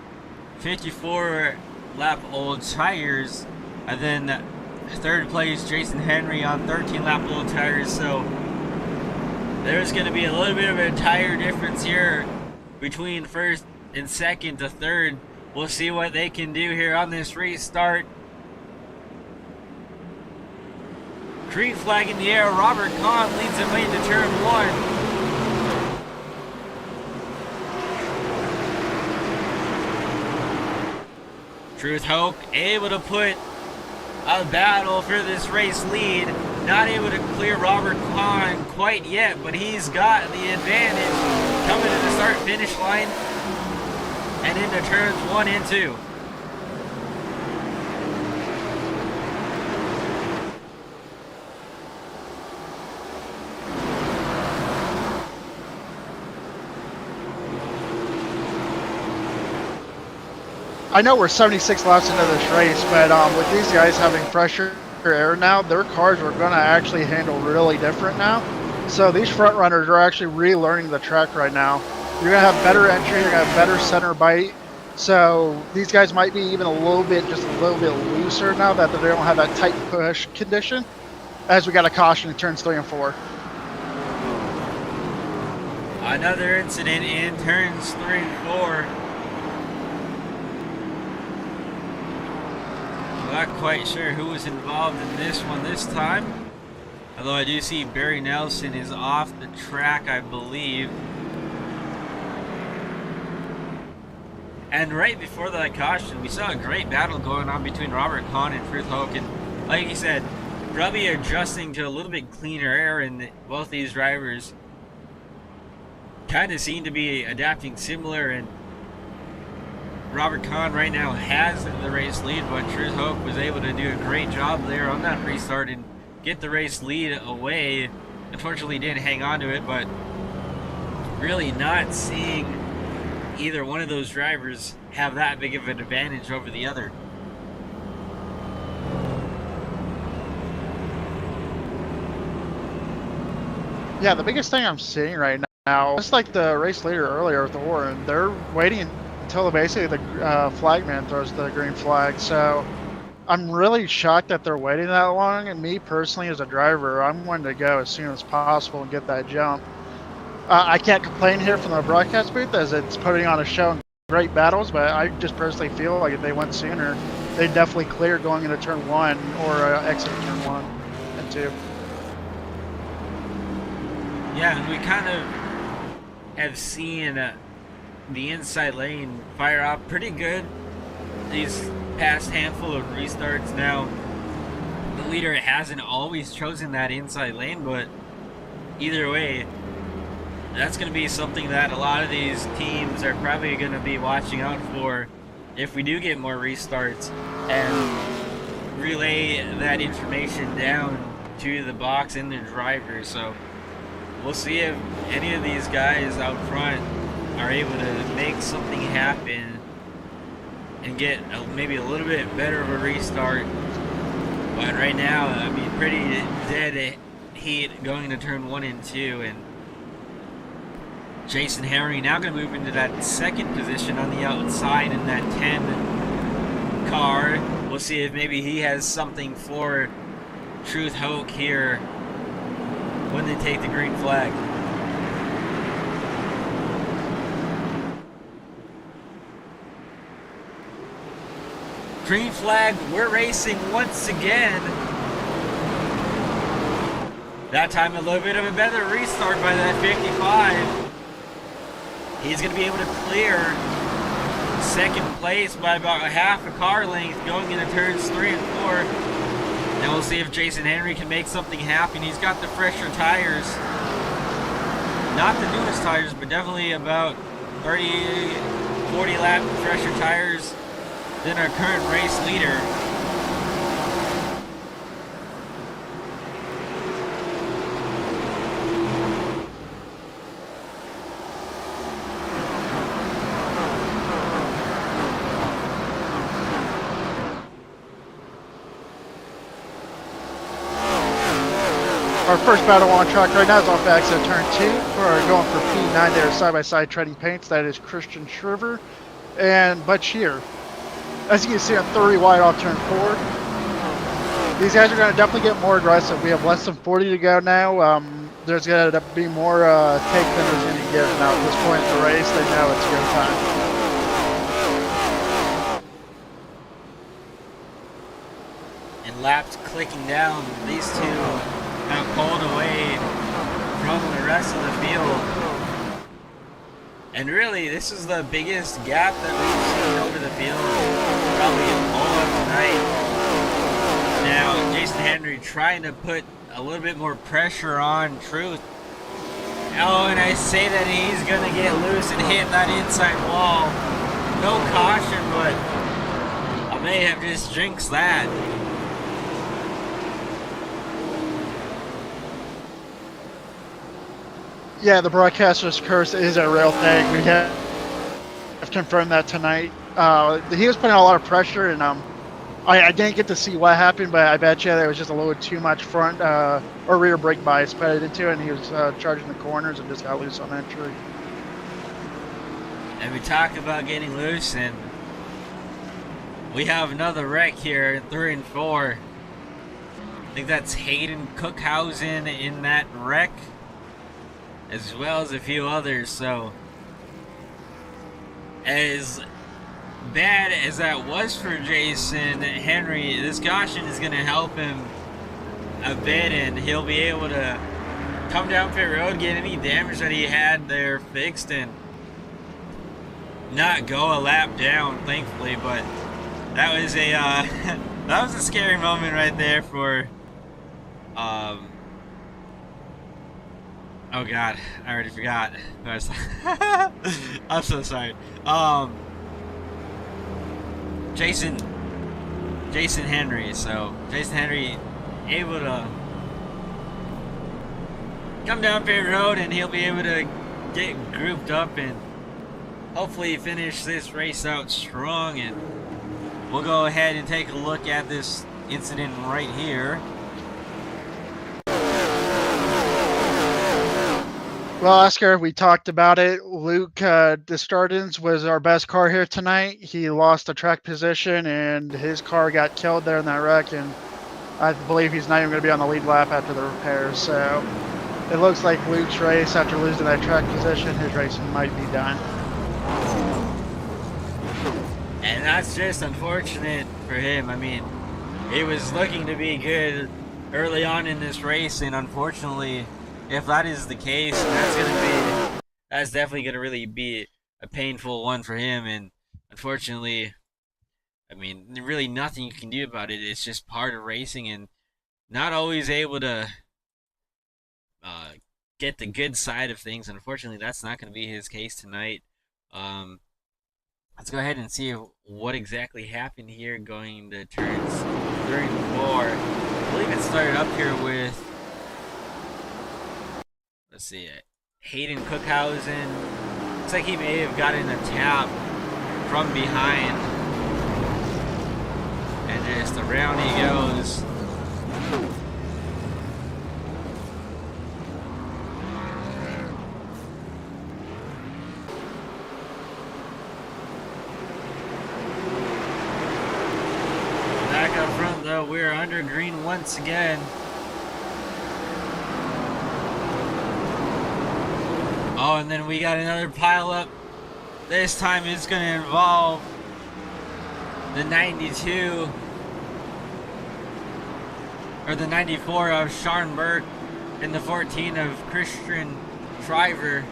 Speaker 4: 54 lap old tires, and then third place Jason Henry on 13 lap old tires. So there's going to be a little bit of a tire difference here between first and second to third. We'll see what they can do here on this restart. Green flag in the air. Robert Kahn leads the way to turn 1. Truth Hope able to put a battle for this race lead. Not able to clear Robert Kahn quite yet, but he's got the advantage coming to the start-finish line and into turns 1 and 2.
Speaker 5: I know we're 76 laps into this race, but with these guys having fresher air now, their cars are going to actually handle really different now. So these front runners are actually relearning the track right now. You're going to have better entry, you're going to have better center bite. So these guys might be even just a little bit looser now that they don't have that tight push condition, as we got a caution in turns 3 and 4.
Speaker 4: Another incident in turns 3 and 4. Not quite sure who was involved in this one this time. Although I do see Barry Nelson is off the track, I believe. And right before that caution, we saw a great battle going on between Robert Kahn and Truth Hope. And like he said, probably adjusting to a little bit cleaner air, and both these drivers kind of seem to be adapting similar. And Robert Kahn right now has the race lead, but Truth Hope was able to do a great job there on that restart and get the race lead away. Unfortunately, didn't hang on to it, but really not seeing either one of those drivers have that big of an advantage over the other.
Speaker 5: Yeah, the biggest thing I'm seeing right now, just like the race leader earlier with the Warren, they're waiting until basically the flagman throws the green flag. So I'm really shocked that they're waiting that long. And me personally, as a driver, I'm wanting to go as soon as possible and get that jump. I can't complain here from the broadcast booth, as it's putting on a show and great battles, but I just personally feel like if they went sooner, they'd definitely clear going into turn 1 or exit turn 1 and 2.
Speaker 4: Yeah, and we kind of have seen the inside lane fire off pretty good these past handful of restarts. Now, the leader hasn't always chosen that inside lane, but either way, that's going to be something that a lot of these teams are probably going to be watching out for if we do get more restarts, and relay that information down to the box and the driver. So we'll see if any of these guys out front are able to make something happen and get maybe a little bit better of a restart. But right now, I mean, pretty dead heat going into turn 1 and 2, and Jason Henry now going to move into that second position on the outside in that 10 car. We'll see if maybe he has something for Truth Hoke here when they take the green flag. Green flag, we're racing once again. That time a little bit of a better restart by that 55. He's going to be able to clear second place by about a half a car length going into turns 3 and 4. And we'll see if Jason Henry can make something happen. He's got the fresher tires. Not the newest tires, but definitely about 30, 40 lap fresher tires than our current race leader.
Speaker 5: Our first battle on track right now is off exit turn 2. We're going for P9 there, side-by-side trading paints. That is Christian Shriver and Bud Shear. As you can see, I'm 30 wide off turn 4. These guys are going to definitely get more aggressive. We have less than 40 to go now. There's going to be more take than there's going to give. Now at this point in the race, they know it's go time.
Speaker 4: And laps clicking down. These two have pulled away from the rest of the field. And really, this is the biggest gap that we've seen over the field probably all of tonight. Now, Jason Henry trying to put a little bit more pressure on Truth. Oh, and I say that he's going to get loose and hit that inside wall. No caution, but I may have just jinxed that.
Speaker 5: Yeah, the broadcaster's curse is a real thing. We have confirmed that tonight. He was putting a lot of pressure, and I didn't get to see what happened, but I bet you there was just a little too much front or rear brake bias put into it, and he was charging the corners and just got loose on entry.
Speaker 4: And we talk about getting loose, and we have another wreck here in 3 and 4. I think that's Hayden Cookhausen in that wreck, as well as a few others. So as bad as that was for Jason Henry, this caution is going to help him a bit, and he'll be able to come down pit road, get any damage that he had there fixed, and not go a lap down, thankfully. But that was a that was a scary moment right there for oh god, I already forgot. I'm so sorry. Jason Henry. So Jason Henry able to come down pit road, and he'll be able to get grouped up and hopefully finish this race out strong. And we'll go ahead and take a look at this incident right here.
Speaker 5: Well, Oscar, we talked about it. Luke Destardens was our best car here tonight. He lost the track position, and his car got killed there in that wreck, and I believe he's not even going to be on the lead lap after the repairs. So it looks like Luke's race, after losing that track position, his racing might be done.
Speaker 4: And that's just unfortunate for him. I mean, it was looking to be good early on in this race, and unfortunately, if that is the case, that's definitely gonna really be a painful one for him. And unfortunately, I mean, really nothing you can do about it. It's just part of racing, and not always able to get the good side of things. Unfortunately, that's not going to be his case tonight. Let's go ahead and see what exactly happened here going to turns 3 and 4. I believe it started up here with, let's see, Hayden Cookhausen. Looks like he may have gotten a tap from behind. And just around he goes. Back up front though, we're under green once again. Oh, and then we got another pile up. This time it's going to involve the 92 or the 94 of Sean Burke and the 14 of Christian Shriver.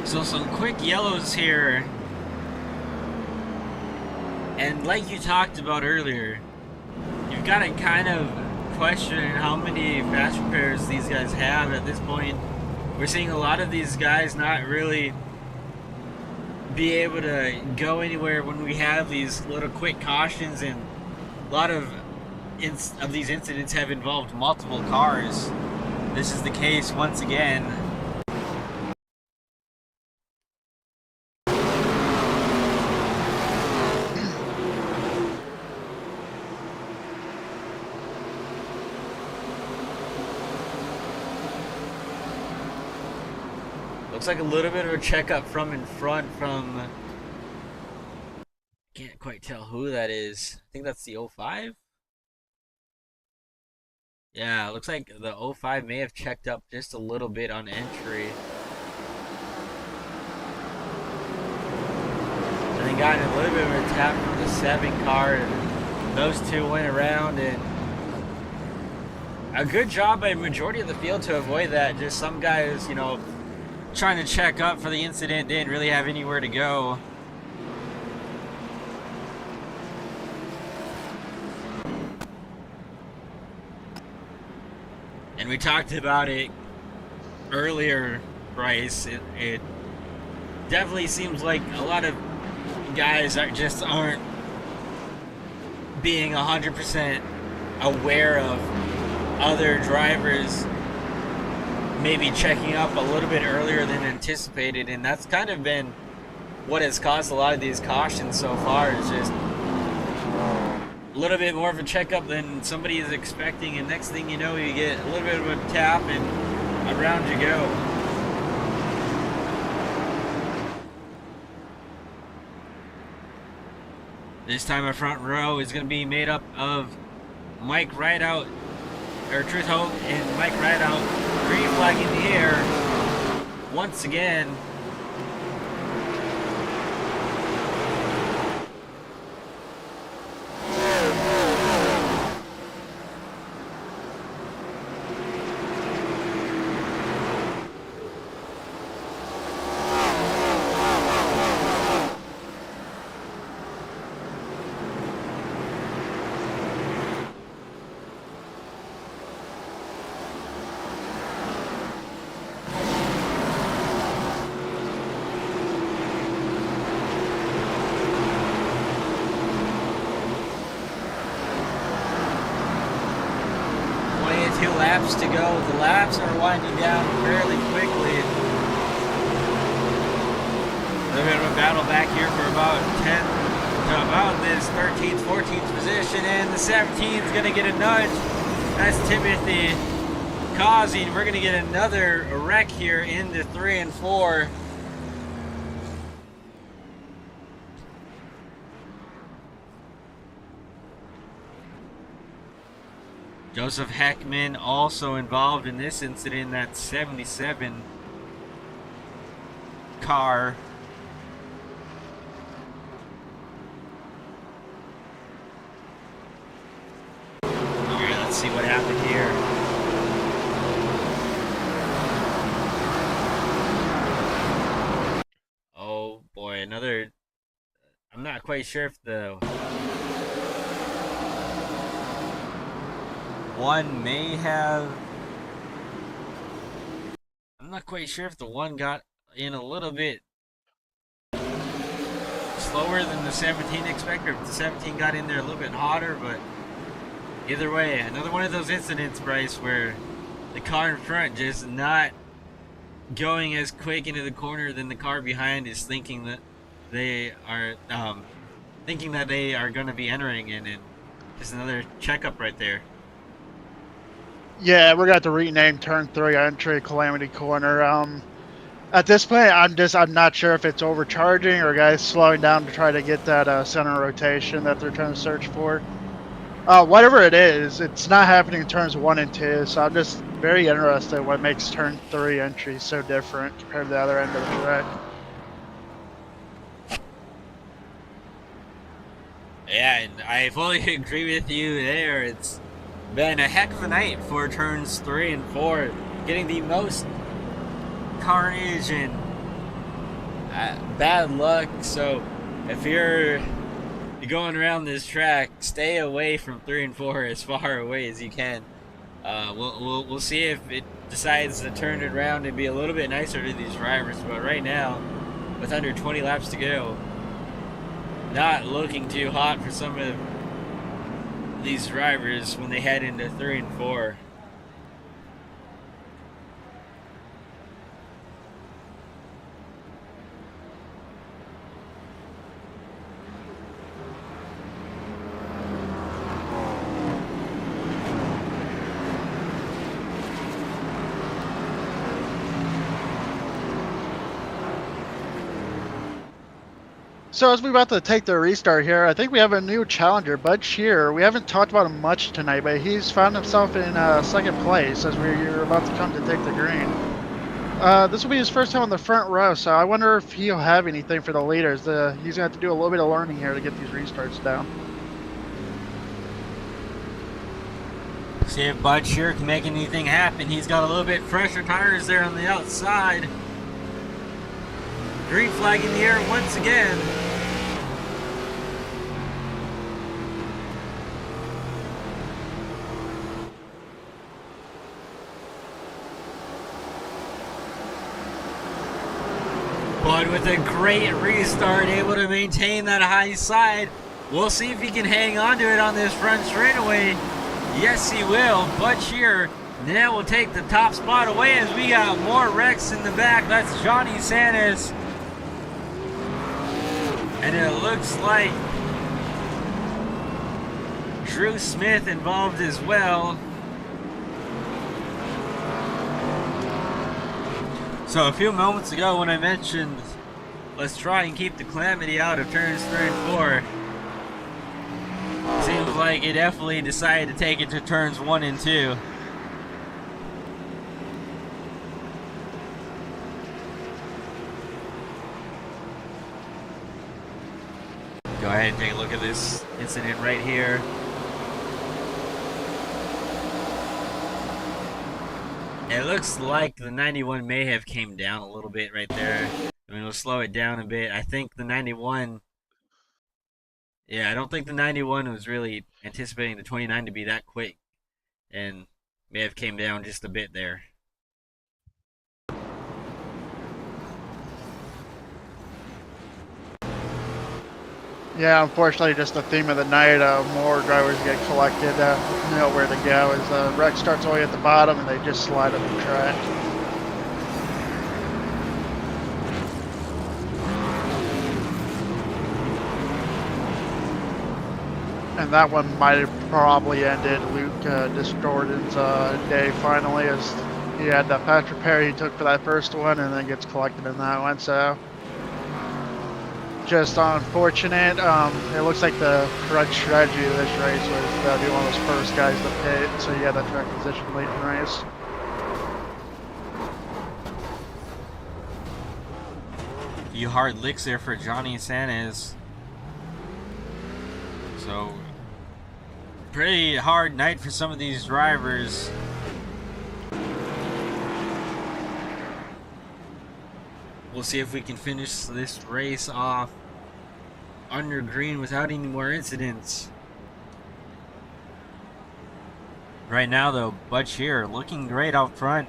Speaker 4: So some quick yellows here. And like you talked about earlier, you've got to kind of question how many fast repairs these guys have at this point. We're seeing a lot of these guys not really be able to go anywhere when we have these little quick cautions, and a lot of these incidents have involved multiple cars. This is the case once again. Looks like a little bit of a checkup from in front from, can't quite tell who that is. I think that's the 05? Yeah, looks like the 05 may have checked up just a little bit on entry. And then gotten a little bit of a tap from the 7 car, and those two went around, and a good job by majority of the field to avoid that. Just some guys, you know, trying to check up for the incident, didn't really have anywhere to go. And we talked about it earlier, Bryce. It definitely seems like a lot of guys aren't being 100% aware of other drivers maybe checking up a little bit earlier than anticipated, and that's kind of been what has caused a lot of these cautions so far. Is just a little bit more of a checkup than somebody is expecting, and next thing you know, you get a little bit of a tap and around you go. This time our front row is going to be made up of Mike Rideout, or Truth Hope, and Mike Rideout. Green flag in the air once again. To go. The laps are winding down fairly quickly. A little bit of a battle back here for about 10 to about this 13th, 14th position, and the 17th is going to get a nudge. That's Timothy causing. We're going to get another wreck here into 3 and 4. Joseph Heckman also involved in this incident, that 77 car. We see what happened here. Oh boy, another. I'm not quite sure if the one may have. I'm not quite sure if the one got in a little bit slower than the 17 expected, or if the 17 got in there a little bit hotter, but either way, another one of those incidents, Bryce, where the car in front just not going as quick into the corner than the car behind is thinking that they are going to be entering in, and just another checkup right there.
Speaker 5: Yeah, we're going to have to rename Turn 3 entry Calamity Corner. At this point, I'm not sure if it's overcharging or guys slowing down to try to get that center rotation that they're trying to search for. Whatever it is, it's not happening in turns 1 and 2, so I'm just very interested in what makes Turn 3 entry so different compared to the other end of the track.
Speaker 4: Yeah, and I fully agree with you there. It's been a heck of a night for turns 3 and 4, getting the most carnage and bad luck. So if you're going around this track, stay away from 3 and 4 as far away as you can. We'll see if it decides to turn it around and be a little bit nicer to these drivers. But right now, with under 20 laps to go, not looking too hot for some of these drivers when they head into 3 and 4.
Speaker 5: So as we're about to take the restart here, I think we have a new challenger, Bud Shearer. We haven't talked about him much tonight, but he's found himself in second place as we're about to come to take the green. This will be his first time on the front row, so I wonder if he'll have anything for the leaders. He's going to have to do a little bit of learning here to get these restarts down.
Speaker 4: See if Bud Shearer can make anything happen. He's got a little bit fresher tires there on the outside. Green flag in the air once again. Bud with a great restart, able to maintain that high side. We'll see if he can hang on to it on this front straightaway. Yes, he will. Bud Shearer now will take the top spot away as we got more wrecks in the back. That's Johnny Santos. And it looks like Drew Smith involved as well. So a few moments ago when I mentioned let's try and keep the Calamity out of turns 3 and 4, seems like it definitely decided to take it to turns 1 and 2. Go ahead and take a look at this incident right here. It looks like the 91 may have came down a little bit right there. I mean, we'll slow it down a bit. I think the 91... Yeah, I don't think the 91 was really anticipating the 29 to be that quick. And may have came down just a bit there.
Speaker 5: Yeah, unfortunately, just the theme of the night, more drivers get collected, know where to go, as the wreck starts all the way at the bottom and they just slide up the track. And that one might have probably ended Luke Distortion's day finally, as he had that patch repair he took for that first one and then gets collected in that one, so... just unfortunate. It looks like the correct strategy of this race was be one of those first guys to pit, so you got that track position late in the race.
Speaker 4: A few hard licks there for Johnny Santos. So pretty hard night for some of these drivers. We'll see if we can finish this race off under green without any more incidents. Right now though, Butch here looking great out front.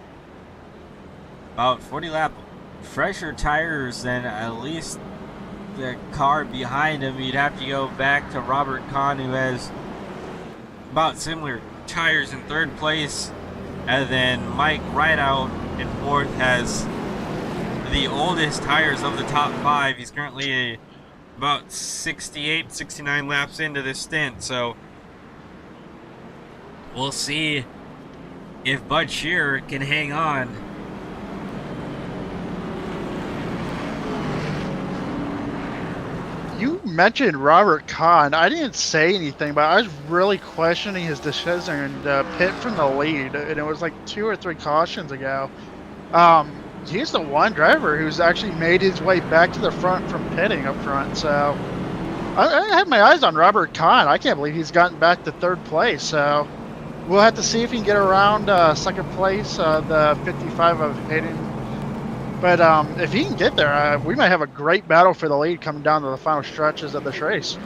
Speaker 4: About 40 lap fresher tires than at least the car behind him. You'd have to go back to Robert Kahn, who has about similar tires in third place, and then Mike Rideout in fourth has the oldest tires of the top 5. He's currently about 68, 69 laps into this stint, so we'll see if Bud Shearer can hang on.
Speaker 5: You mentioned Robert Kahn. I didn't say anything, but I was really questioning his decision to pit from the lead, and it was like 2 or 3 cautions ago. He's the one driver who's actually made his way back to the front from pitting up front. So I had my eyes on Robert Kahn. I can't believe he's gotten back to 3rd place. So we'll have to see if he can get around 2nd place, the 55 of Hayden. But if he can get there, we might have a great battle for the lead coming down to the final stretches of this race.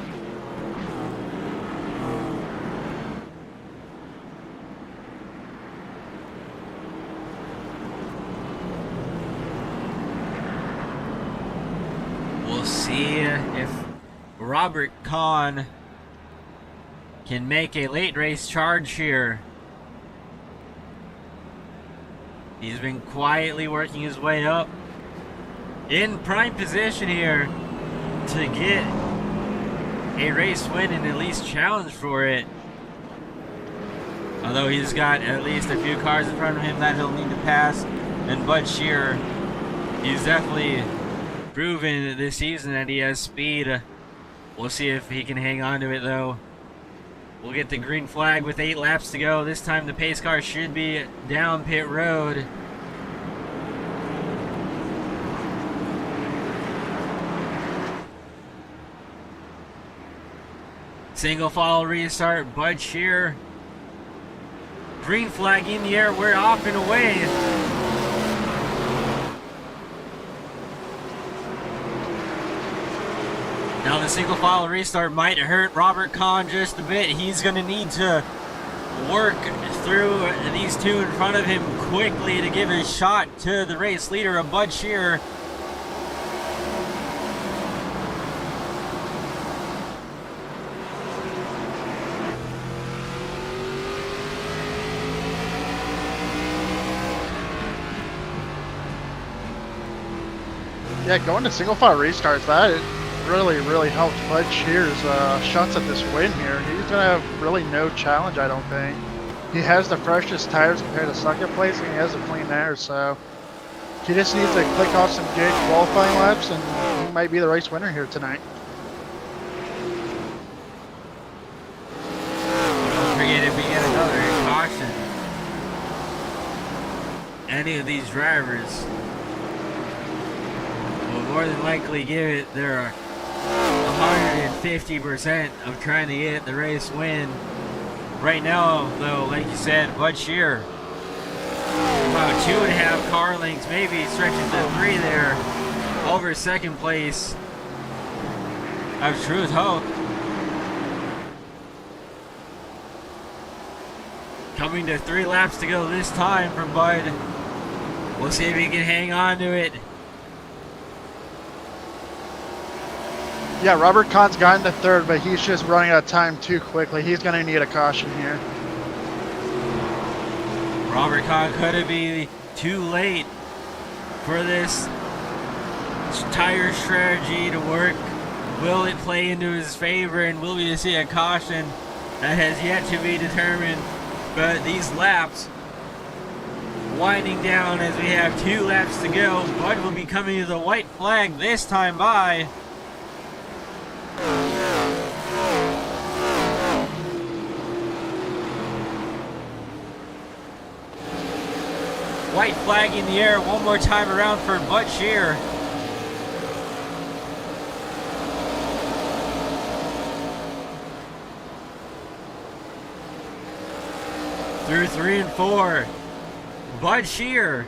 Speaker 4: We'll see if Robert Kahn can make a late race charge here. He's been quietly working his way up in prime position here to get a race win and at least challenge for it. Although he's got at least a few cars in front of him that he'll need to pass. And Bud Shearer, he's definitely proven this season that he has speed. We'll see if he can hang on to it though. We'll get the green flag with 8 laps to go. This time the pace car should be down pit road. Single file restart, Bud Shearer. Green flag in the air, we're off and away. Now the single file restart might hurt Robert Kahn just a bit. He's going to need to work through these 2 in front of him quickly to give a shot to the race leader of Bud Shearer.
Speaker 5: Yeah, going to single file restarts, that really helped Bud Shearer's shots at this win here. He's gonna have really no challenge, I don't think. He has the freshest tires compared to 2nd place, and he has a clean air, so he just needs to click off some good qualifying laps, and he might be the race winner here tonight.
Speaker 4: Don't forget, if we get another caution, any of these drivers will more than likely give it their 150% of trying to get the race win. Right now, though, like you said, Bud Shearer, about 2.5 car lengths, maybe stretching to 3 there, over 2nd place of Truth Hope. Coming to 3 laps to go this time for Bud. We'll see if he can hang on to it.
Speaker 5: Yeah, Robert Kahn's gotten to 3rd, but he's just running out of time too quickly. He's going to need a caution here.
Speaker 4: Robert Kahn could be too late for this tire strategy to work. Will it play into his favor, and will we see a caution? That has yet to be determined. But these laps winding down as we have 2 laps to go. Bud will be coming to the white flag this time by. White flag in the air one more time around for Bud Shearer. through 3 and 4. Bud Shear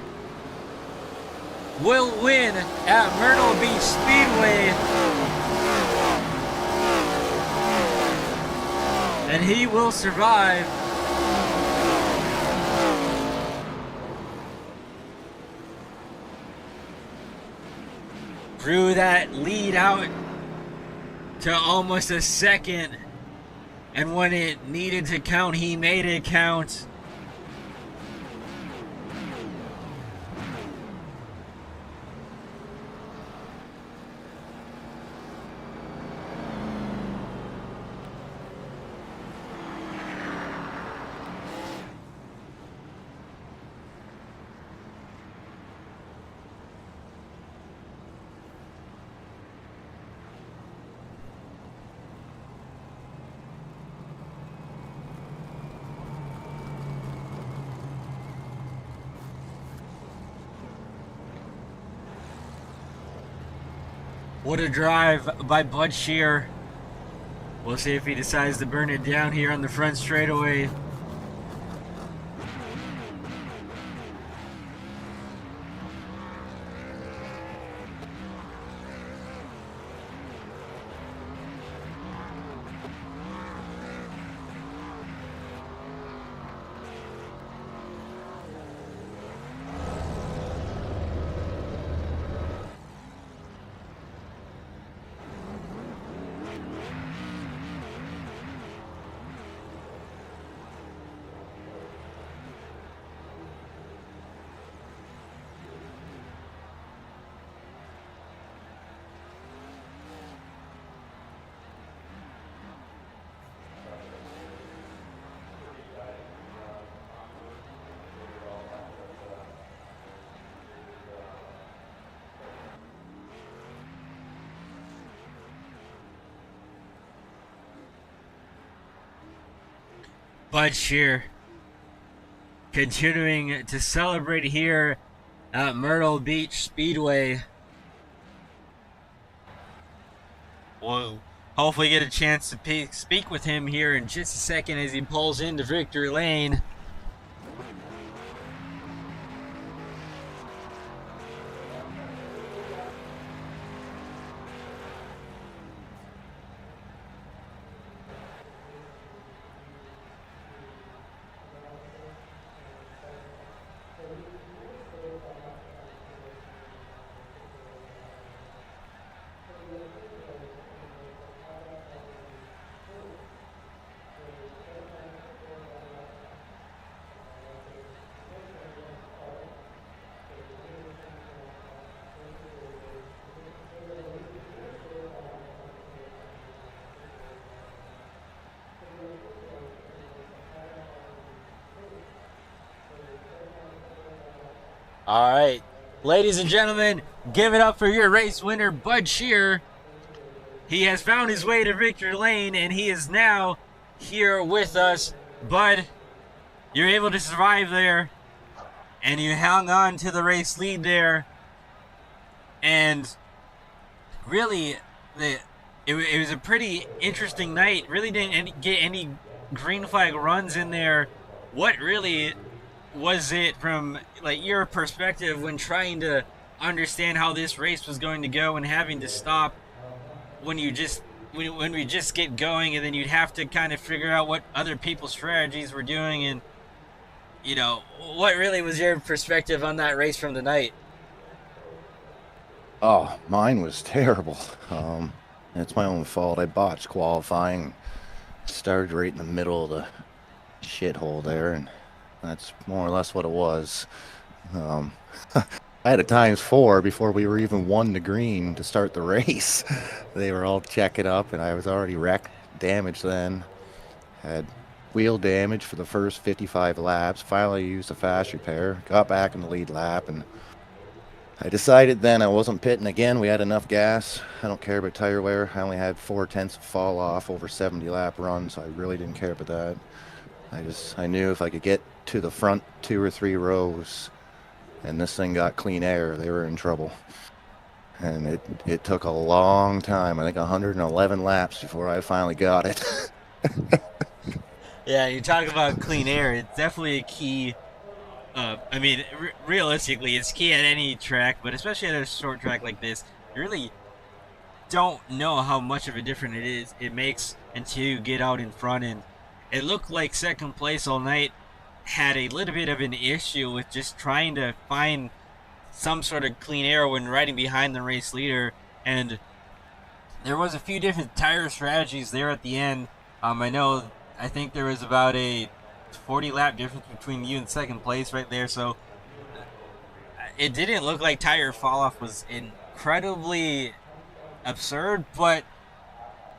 Speaker 4: will win at Myrtle Beach Speedway. And he will survive. Drew that lead out to almost a second. And when it needed to count, he made it count. What a drive by Bud Shear. We'll see if he decides to burn it down here on the front straightaway. Bud Shear continuing to celebrate here at Myrtle Beach Speedway. We'll hopefully get a chance to speak with him here in just a second as he pulls into victory lane. All right, ladies and gentlemen, give it up for your race winner, Bud Shear. He has found his way to victory lane, and he is now here with us. Bud, you're able to survive there, and you hung on to the race lead there. And really, it was a pretty interesting night. Really didn't get any green flag runs in there. What really was it from like your perspective when trying to understand how this race was going to go and having to stop when we just get going, and then you'd have to kind of figure out what other people's strategies were doing, and you know, what really was your perspective on that race from the night?
Speaker 6: Oh, mine was terrible. It's my own fault. I botched qualifying. Started right in the middle of the shithole there, and that's more or less what it was. I had a ×4 before we were even won the green to start the race. They were all checking up, and I was already wrecked, damaged then. Had wheel damage for the first 55 laps. Finally used a fast repair. Got back in the lead lap, and I decided then I wasn't pitting again. We had enough gas. I don't care about tire wear. I only had 4/10 of fall off over 70 lap run, so I really didn't care about that. I knew if I could get to the front 2 or 3 rows and this thing got clean air, they were in trouble. And it took a long time. I think 111 laps before I finally got it.
Speaker 4: Yeah, you talk about clean air. It's definitely a key. I mean, realistically, it's key at any track, but especially at a short track like this, you really don't know how much of a difference it makes until you get out in front. And it looked like second place all night had a little bit of an issue with just trying to find some sort of clean air when riding behind the race leader. And there was a few different tire strategies there at the end. I think there was about a 40 lap difference between you and second place right there, so it didn't look like tire fall off was incredibly absurd, but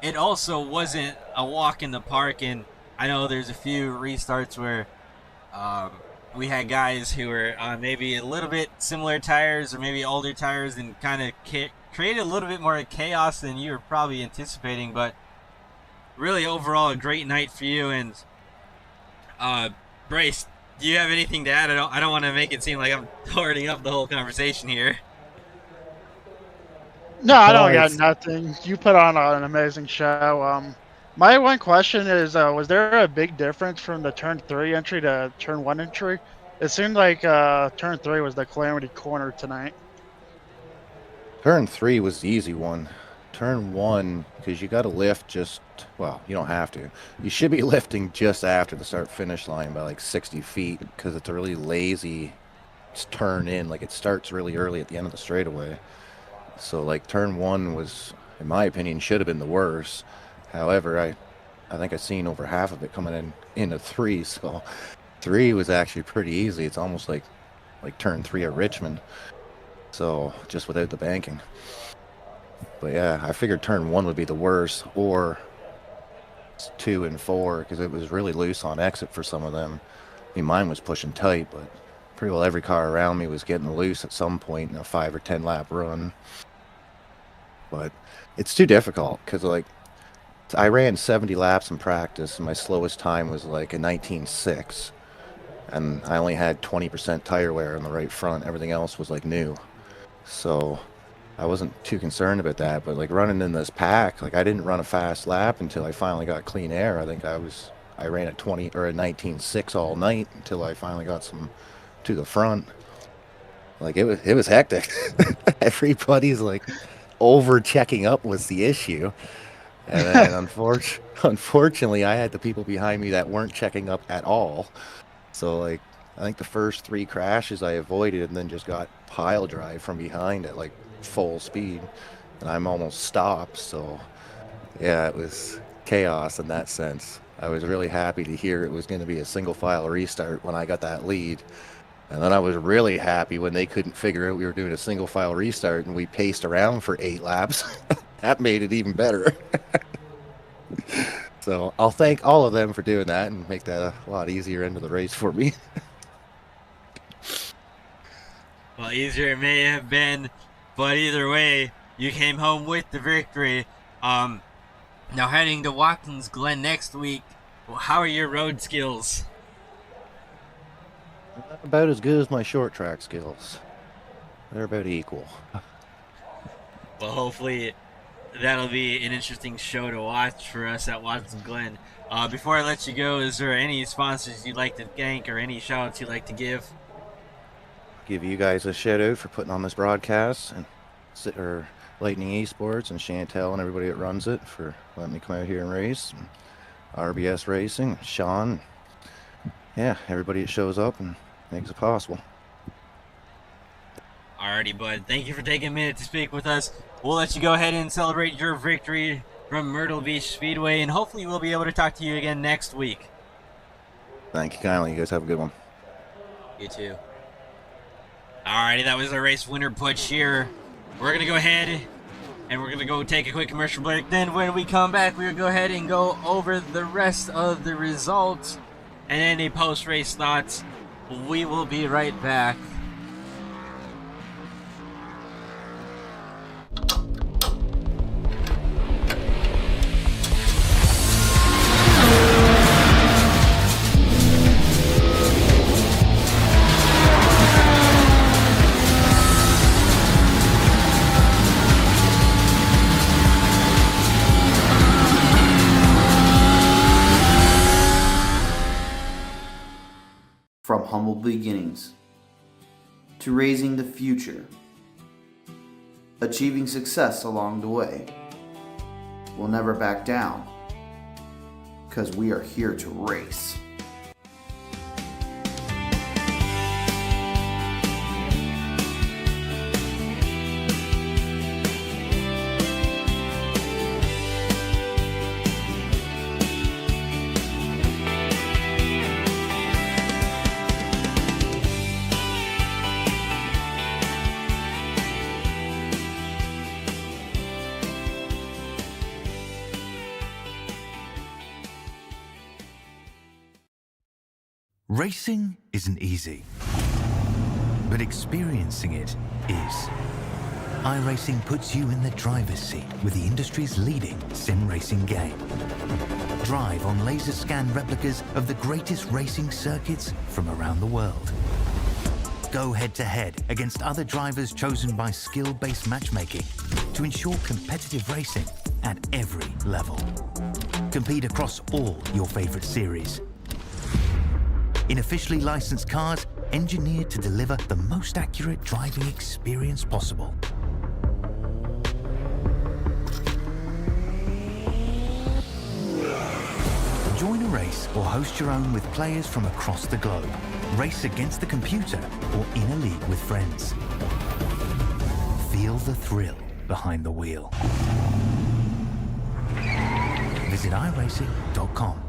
Speaker 4: it also wasn't a walk in the park. And I know there's a few restarts where we had guys who were on maybe a little bit similar tires or maybe older tires and kind of created a little bit more chaos than you were probably anticipating. But really, overall, a great night for you. And Brace, do you have anything to add? I don't want to make it seem like I'm hoarding up the whole conversation here.
Speaker 5: No, I don't got nothing. You put on an amazing show. My one question is, was there a big difference from the turn 3 entry to turn 1 entry? It seemed like turn 3 was the calamity corner tonight.
Speaker 6: Turn 3 was the easy one. Turn 1, because you got to lift just, well, you don't have to. You should be lifting just after the start-finish line by like 60 feet, because it's a really lazy turn in. Like, it starts really early at the end of the straightaway. So, like, turn 1 was, in my opinion, should have been the worst. However, I think I've seen over half of it coming into 3, so 3 was actually pretty easy. It's almost like turn 3 at Richmond. So, just without the banking. But yeah, I figured turn 1 would be the worst, or 2 and 4, because it was really loose on exit for some of them. I mean, mine was pushing tight, but pretty well every car around me was getting loose at some point in a 5 or 10 lap run. But it's too difficult, because like, I ran 70 laps in practice, and my slowest time was like a 19.6. And I only had 20% tire wear on the right front. Everything else was like new. So I wasn't too concerned about that, but like running in this pack, like I didn't run a fast lap until I finally got clean air. I think I ran a 20 or a 19.6 all night until I finally got some to the front. Like it was hectic. Everybody's like over checking up was the issue. And then unfortunately I had the people behind me that weren't checking up at all. So like I think the first 3 crashes I avoided and then just got pile drive from behind at like full speed, and I'm almost stopped. So yeah, it was chaos in that sense. I was really happy to hear it was going to be a single file restart when I got that lead, and then I was really happy when they couldn't figure out we were doing a single file restart and we paced around for 8 laps. That made it even better. So I'll thank all of them for doing that and make that a lot easier end of the race for me.
Speaker 4: Well, easier it may have been, but either way, you came home with the victory. Now heading to Watkins Glen next week, how are your road skills?
Speaker 6: About as good as my short track skills. They're about equal.
Speaker 4: Well, hopefully that'll be an interesting show to watch for us at Watkins Glen. Before I let you go, is there any sponsors you'd like to thank or any shout-outs you'd like to give?
Speaker 6: Give you guys a shout out for putting on this broadcast, and Lightning eSports and Chantel and everybody that runs it for letting me come out here and race. And RBS Racing, Sean, yeah, everybody that shows up and makes it possible.
Speaker 4: Alrighty, bud. Thank you for taking a minute to speak with us. We'll let you go ahead and celebrate your victory from Myrtle Beach Speedway, and hopefully we'll be able to talk to you again next week.
Speaker 6: Thank you kindly. You guys have a good one.
Speaker 4: You too. Alrighty, that was our race winner Butch here. We're going to go ahead and we're going to go take a quick commercial break. Then when we come back, we'll go ahead and go over the rest of the results and any post-race thoughts. We will be right back.
Speaker 1: From humble beginnings to raising the future, achieving success along the way. We'll never back down, because we are here to race.
Speaker 2: Racing isn't easy, but experiencing it is. iRacing puts you in the driver's seat with the industry's leading sim racing game. Drive on laser scan replicas of the greatest racing circuits from around the world. Go head to head against other drivers chosen by skill-based matchmaking to ensure competitive racing at every level. Compete across all your favorite series in officially licensed cars engineered to deliver the most accurate driving experience possible. Join a race or host your own with players from across the globe. Race against the computer or in a league with friends. Feel the thrill behind the wheel. Visit iRacing.com.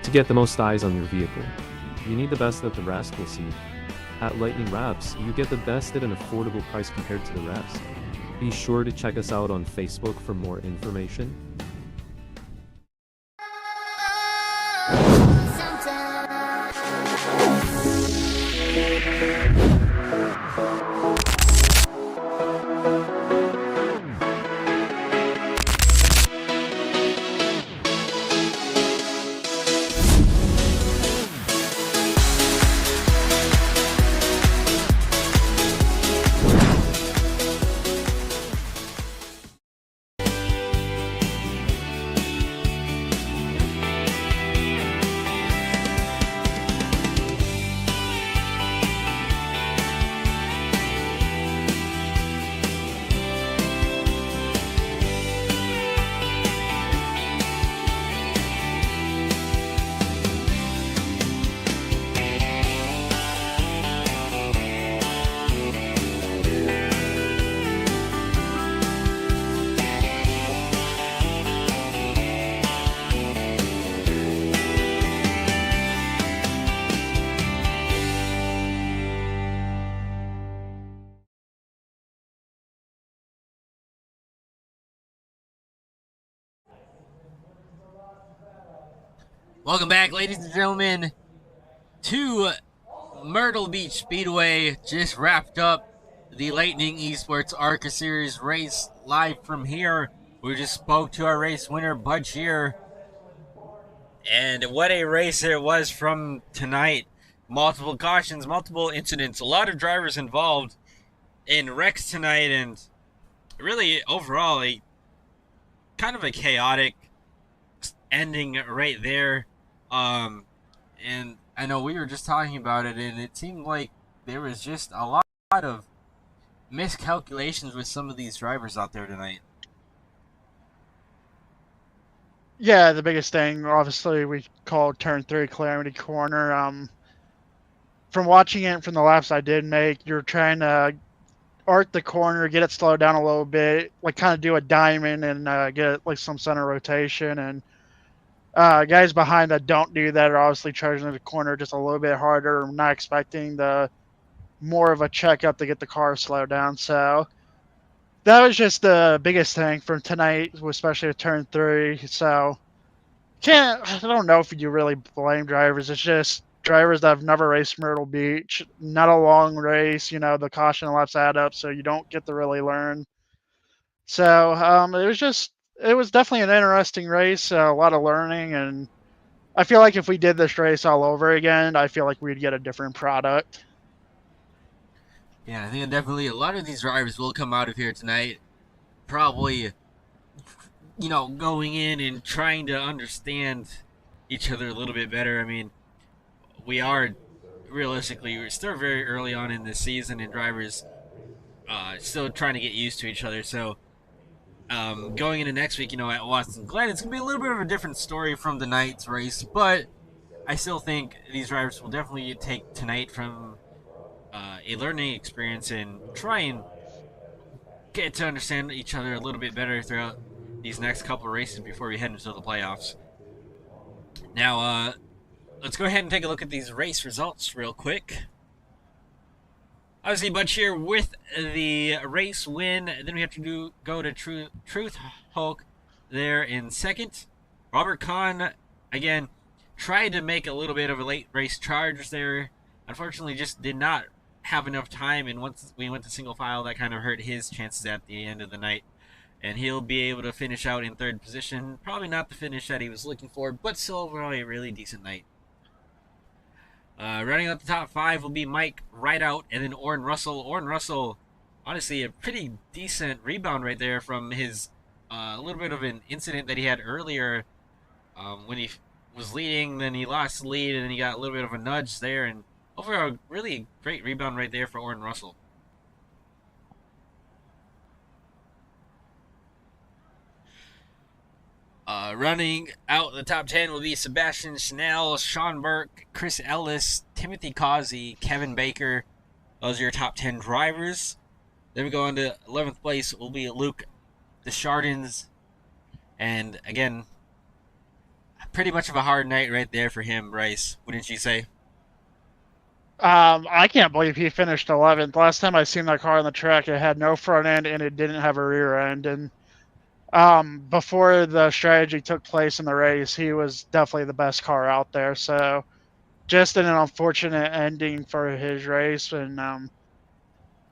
Speaker 3: To get the most eyes on your vehicle, you need the best that the rest will see. At Lightning Wraps, you get the best at an affordable price compared to the rest. Be sure to check us out on Facebook for more information.
Speaker 4: Welcome back, ladies and gentlemen, to Myrtle Beach Speedway. Just wrapped up the Lightning eSports Arca Series race live from here. We just spoke to our race winner, Budge here. And what a race it was from tonight. Multiple cautions, multiple incidents, a lot of drivers involved in wrecks tonight, and really overall a kind of a chaotic ending right there. And I know we were just talking about it, and it seemed like there was just a lot of miscalculations with some of these drivers out there tonight.
Speaker 5: Yeah, the biggest thing, obviously, we called turn 3 Calamity Corner. From watching it from the laps I did make, you're trying to arc the corner, get it slowed down a little bit, like kind of do a diamond and get like some center rotation. And guys behind that don't do that are obviously charging the corner just a little bit harder, not expecting the more of a checkup to get the car slowed down. So that was just the biggest thing from tonight, especially with turn 3. So I don't know if you really blame drivers. It's just drivers that have never raced Myrtle Beach, not a long race, the caution laps add up, so you don't get to really learn. So it was definitely an interesting race, a lot of learning, and I feel like if we did this race all over again, I feel like we'd get a different product.
Speaker 4: Yeah, I think definitely a lot of these drivers will come out of here tonight, probably, going in and trying to understand each other a little bit better. I mean, we are realistically, we're still very early on in the season, and drivers still trying to get used to each other. So going into next week, at Watson Glen, it's gonna be a little bit of a different story from the night's race, but I still think these drivers will definitely take tonight from a learning experience and try and get to understand each other a little bit better throughout these next couple of races before we head into the playoffs. Now, let's go ahead and take a look at these race results real quick. Obviously, Butch here with the race win. Then we have to go to Truth Hulk there in second. Robert Kahn, again, tried to make a little bit of a late race charge there. Unfortunately, just did not have enough time, and once we went to single file, that kind of hurt his chances at the end of the night. And he'll be able to finish out in third position. Probably not the finish that he was looking for, but still overall a really decent night. Running out the top 5 will be Mike Rideout and then Orrin Russell. Orrin Russell, honestly, a pretty decent rebound right there from his a little bit of an incident that he had earlier when he was leading. Then he lost the lead, and then he got a little bit of a nudge there. And overall, really great rebound right there for Orrin Russell. Running out the top 10 will be Sebastian Chanel, Sean Burke, Chris Ellis, Timothy Causey, Kevin Baker. Those are your top 10 drivers. Then we go on to 11th place will be Luke Deschardins. And again, pretty much of a hard night right there for him, Bryce. Wouldn't you say?
Speaker 5: I can't believe he finished 11th. Last time I seen that car on the track, it had no front end and it didn't have a rear end. And before the strategy took place in the race, he was definitely the best car out there. So just an unfortunate ending for his race. And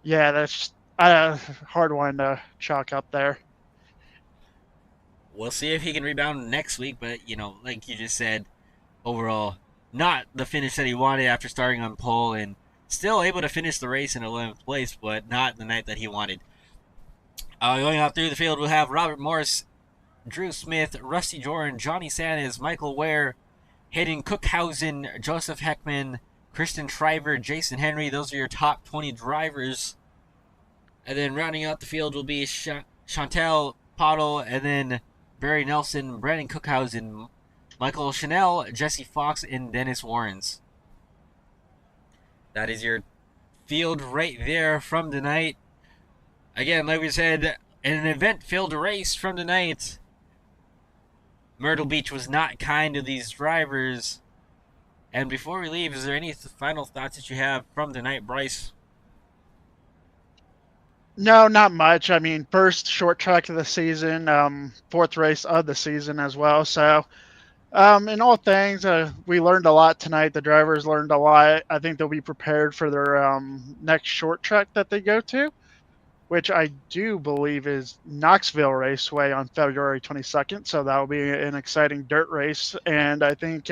Speaker 5: yeah, that's a hard one to chalk up there.
Speaker 4: We'll see if he can rebound next week, but, like you just said, overall, not the finish that he wanted after starting on pole, and still able to finish the race in 11th place, but not the night that he wanted. Going out through the field, we'll have Robert Morris, Drew Smith, Rusty Jordan, Johnny Sanders, Michael Ware, Hayden Cookhausen, Joseph Heckman, Christian Shriver, Jason Henry. Those are your top 20 drivers. And then rounding out the field will be Chantel Pottle, and then Barry Nelson, Brandon Cookhausen, Michael Chanel, Jesse Fox, and Dennis Warrens. That is your field right there from tonight. Again, like we said, an event-filled race from tonight. Myrtle Beach was not kind to these drivers. And before we leave, is there any final thoughts that you have from tonight, Bryce?
Speaker 5: No, not much. I mean, first short track of the season, fourth race of the season as well. So, in all things, we learned a lot tonight. The drivers learned a lot. I think they'll be prepared for their next short track that they go to, which I do believe is Knoxville Raceway on February 22nd. So that will be an exciting dirt race. And I think,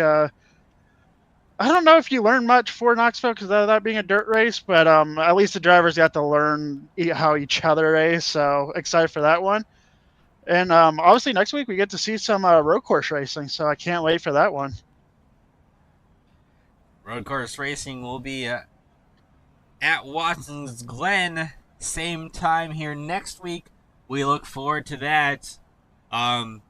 Speaker 5: I don't know if you learn much for Knoxville because of that being a dirt race, but at least the drivers got to learn how each other race. So excited for that one. And obviously next week we get to see some road course racing. So I can't wait for that one.
Speaker 4: Road course racing will be at Watson's Glen. Same time here next week. We look forward to that. And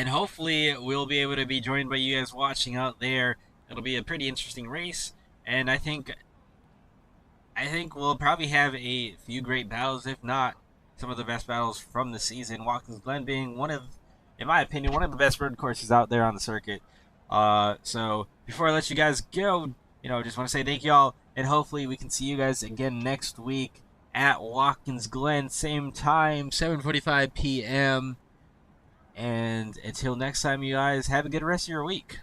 Speaker 4: hopefully we'll be able to be joined by you guys watching out there. It'll be a pretty interesting race. And I think we'll probably have a few great battles, if not some of the best battles from the season. Watkins Glen being one of, in my opinion, one of the best road courses out there on the circuit. So before I let you guys go, just want to say thank you all. And hopefully we can see you guys again next week at Watkins Glen. Same time, 7:45 p.m. And until next time, you guys, have a good rest of your week.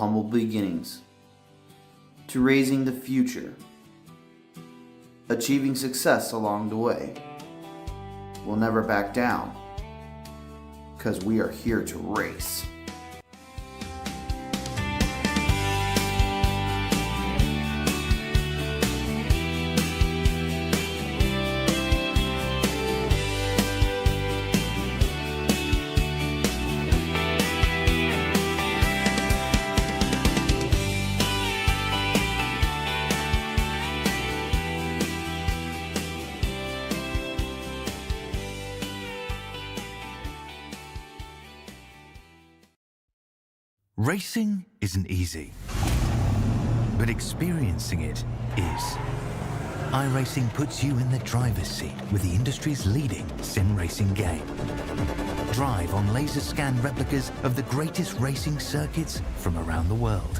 Speaker 1: humble beginnings to raising the future, achieving success along the way. We'll never back down, because we are here to race.
Speaker 2: Racing isn't easy, but experiencing it is. iRacing puts you in the driver's seat with the industry's leading sim racing game. Drive on laser scan replicas of the greatest racing circuits from around the world.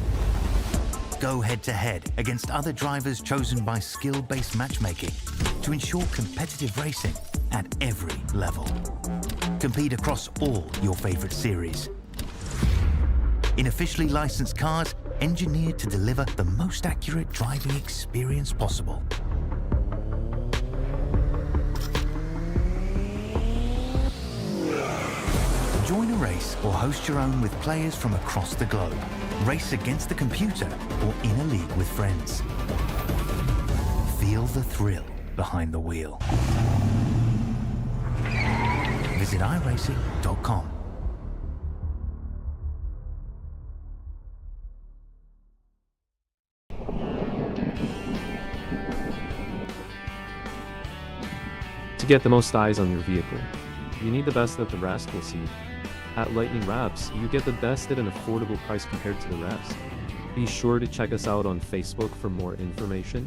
Speaker 2: Go head to head against other drivers chosen by skill-based matchmaking to ensure competitive racing at every level. Compete across all your favorite series in officially licensed cars engineered to deliver the most accurate driving experience possible. Join a race or host your own with players from across the globe. Race against the computer or in a league with friends. Feel the thrill behind the wheel. Visit iRacing.com.
Speaker 3: To get the most eyes on your vehicle, you need the best that the rest will see. At Lightning Wraps, you get the best at an affordable price compared to the rest. Be sure to check us out on Facebook for more information.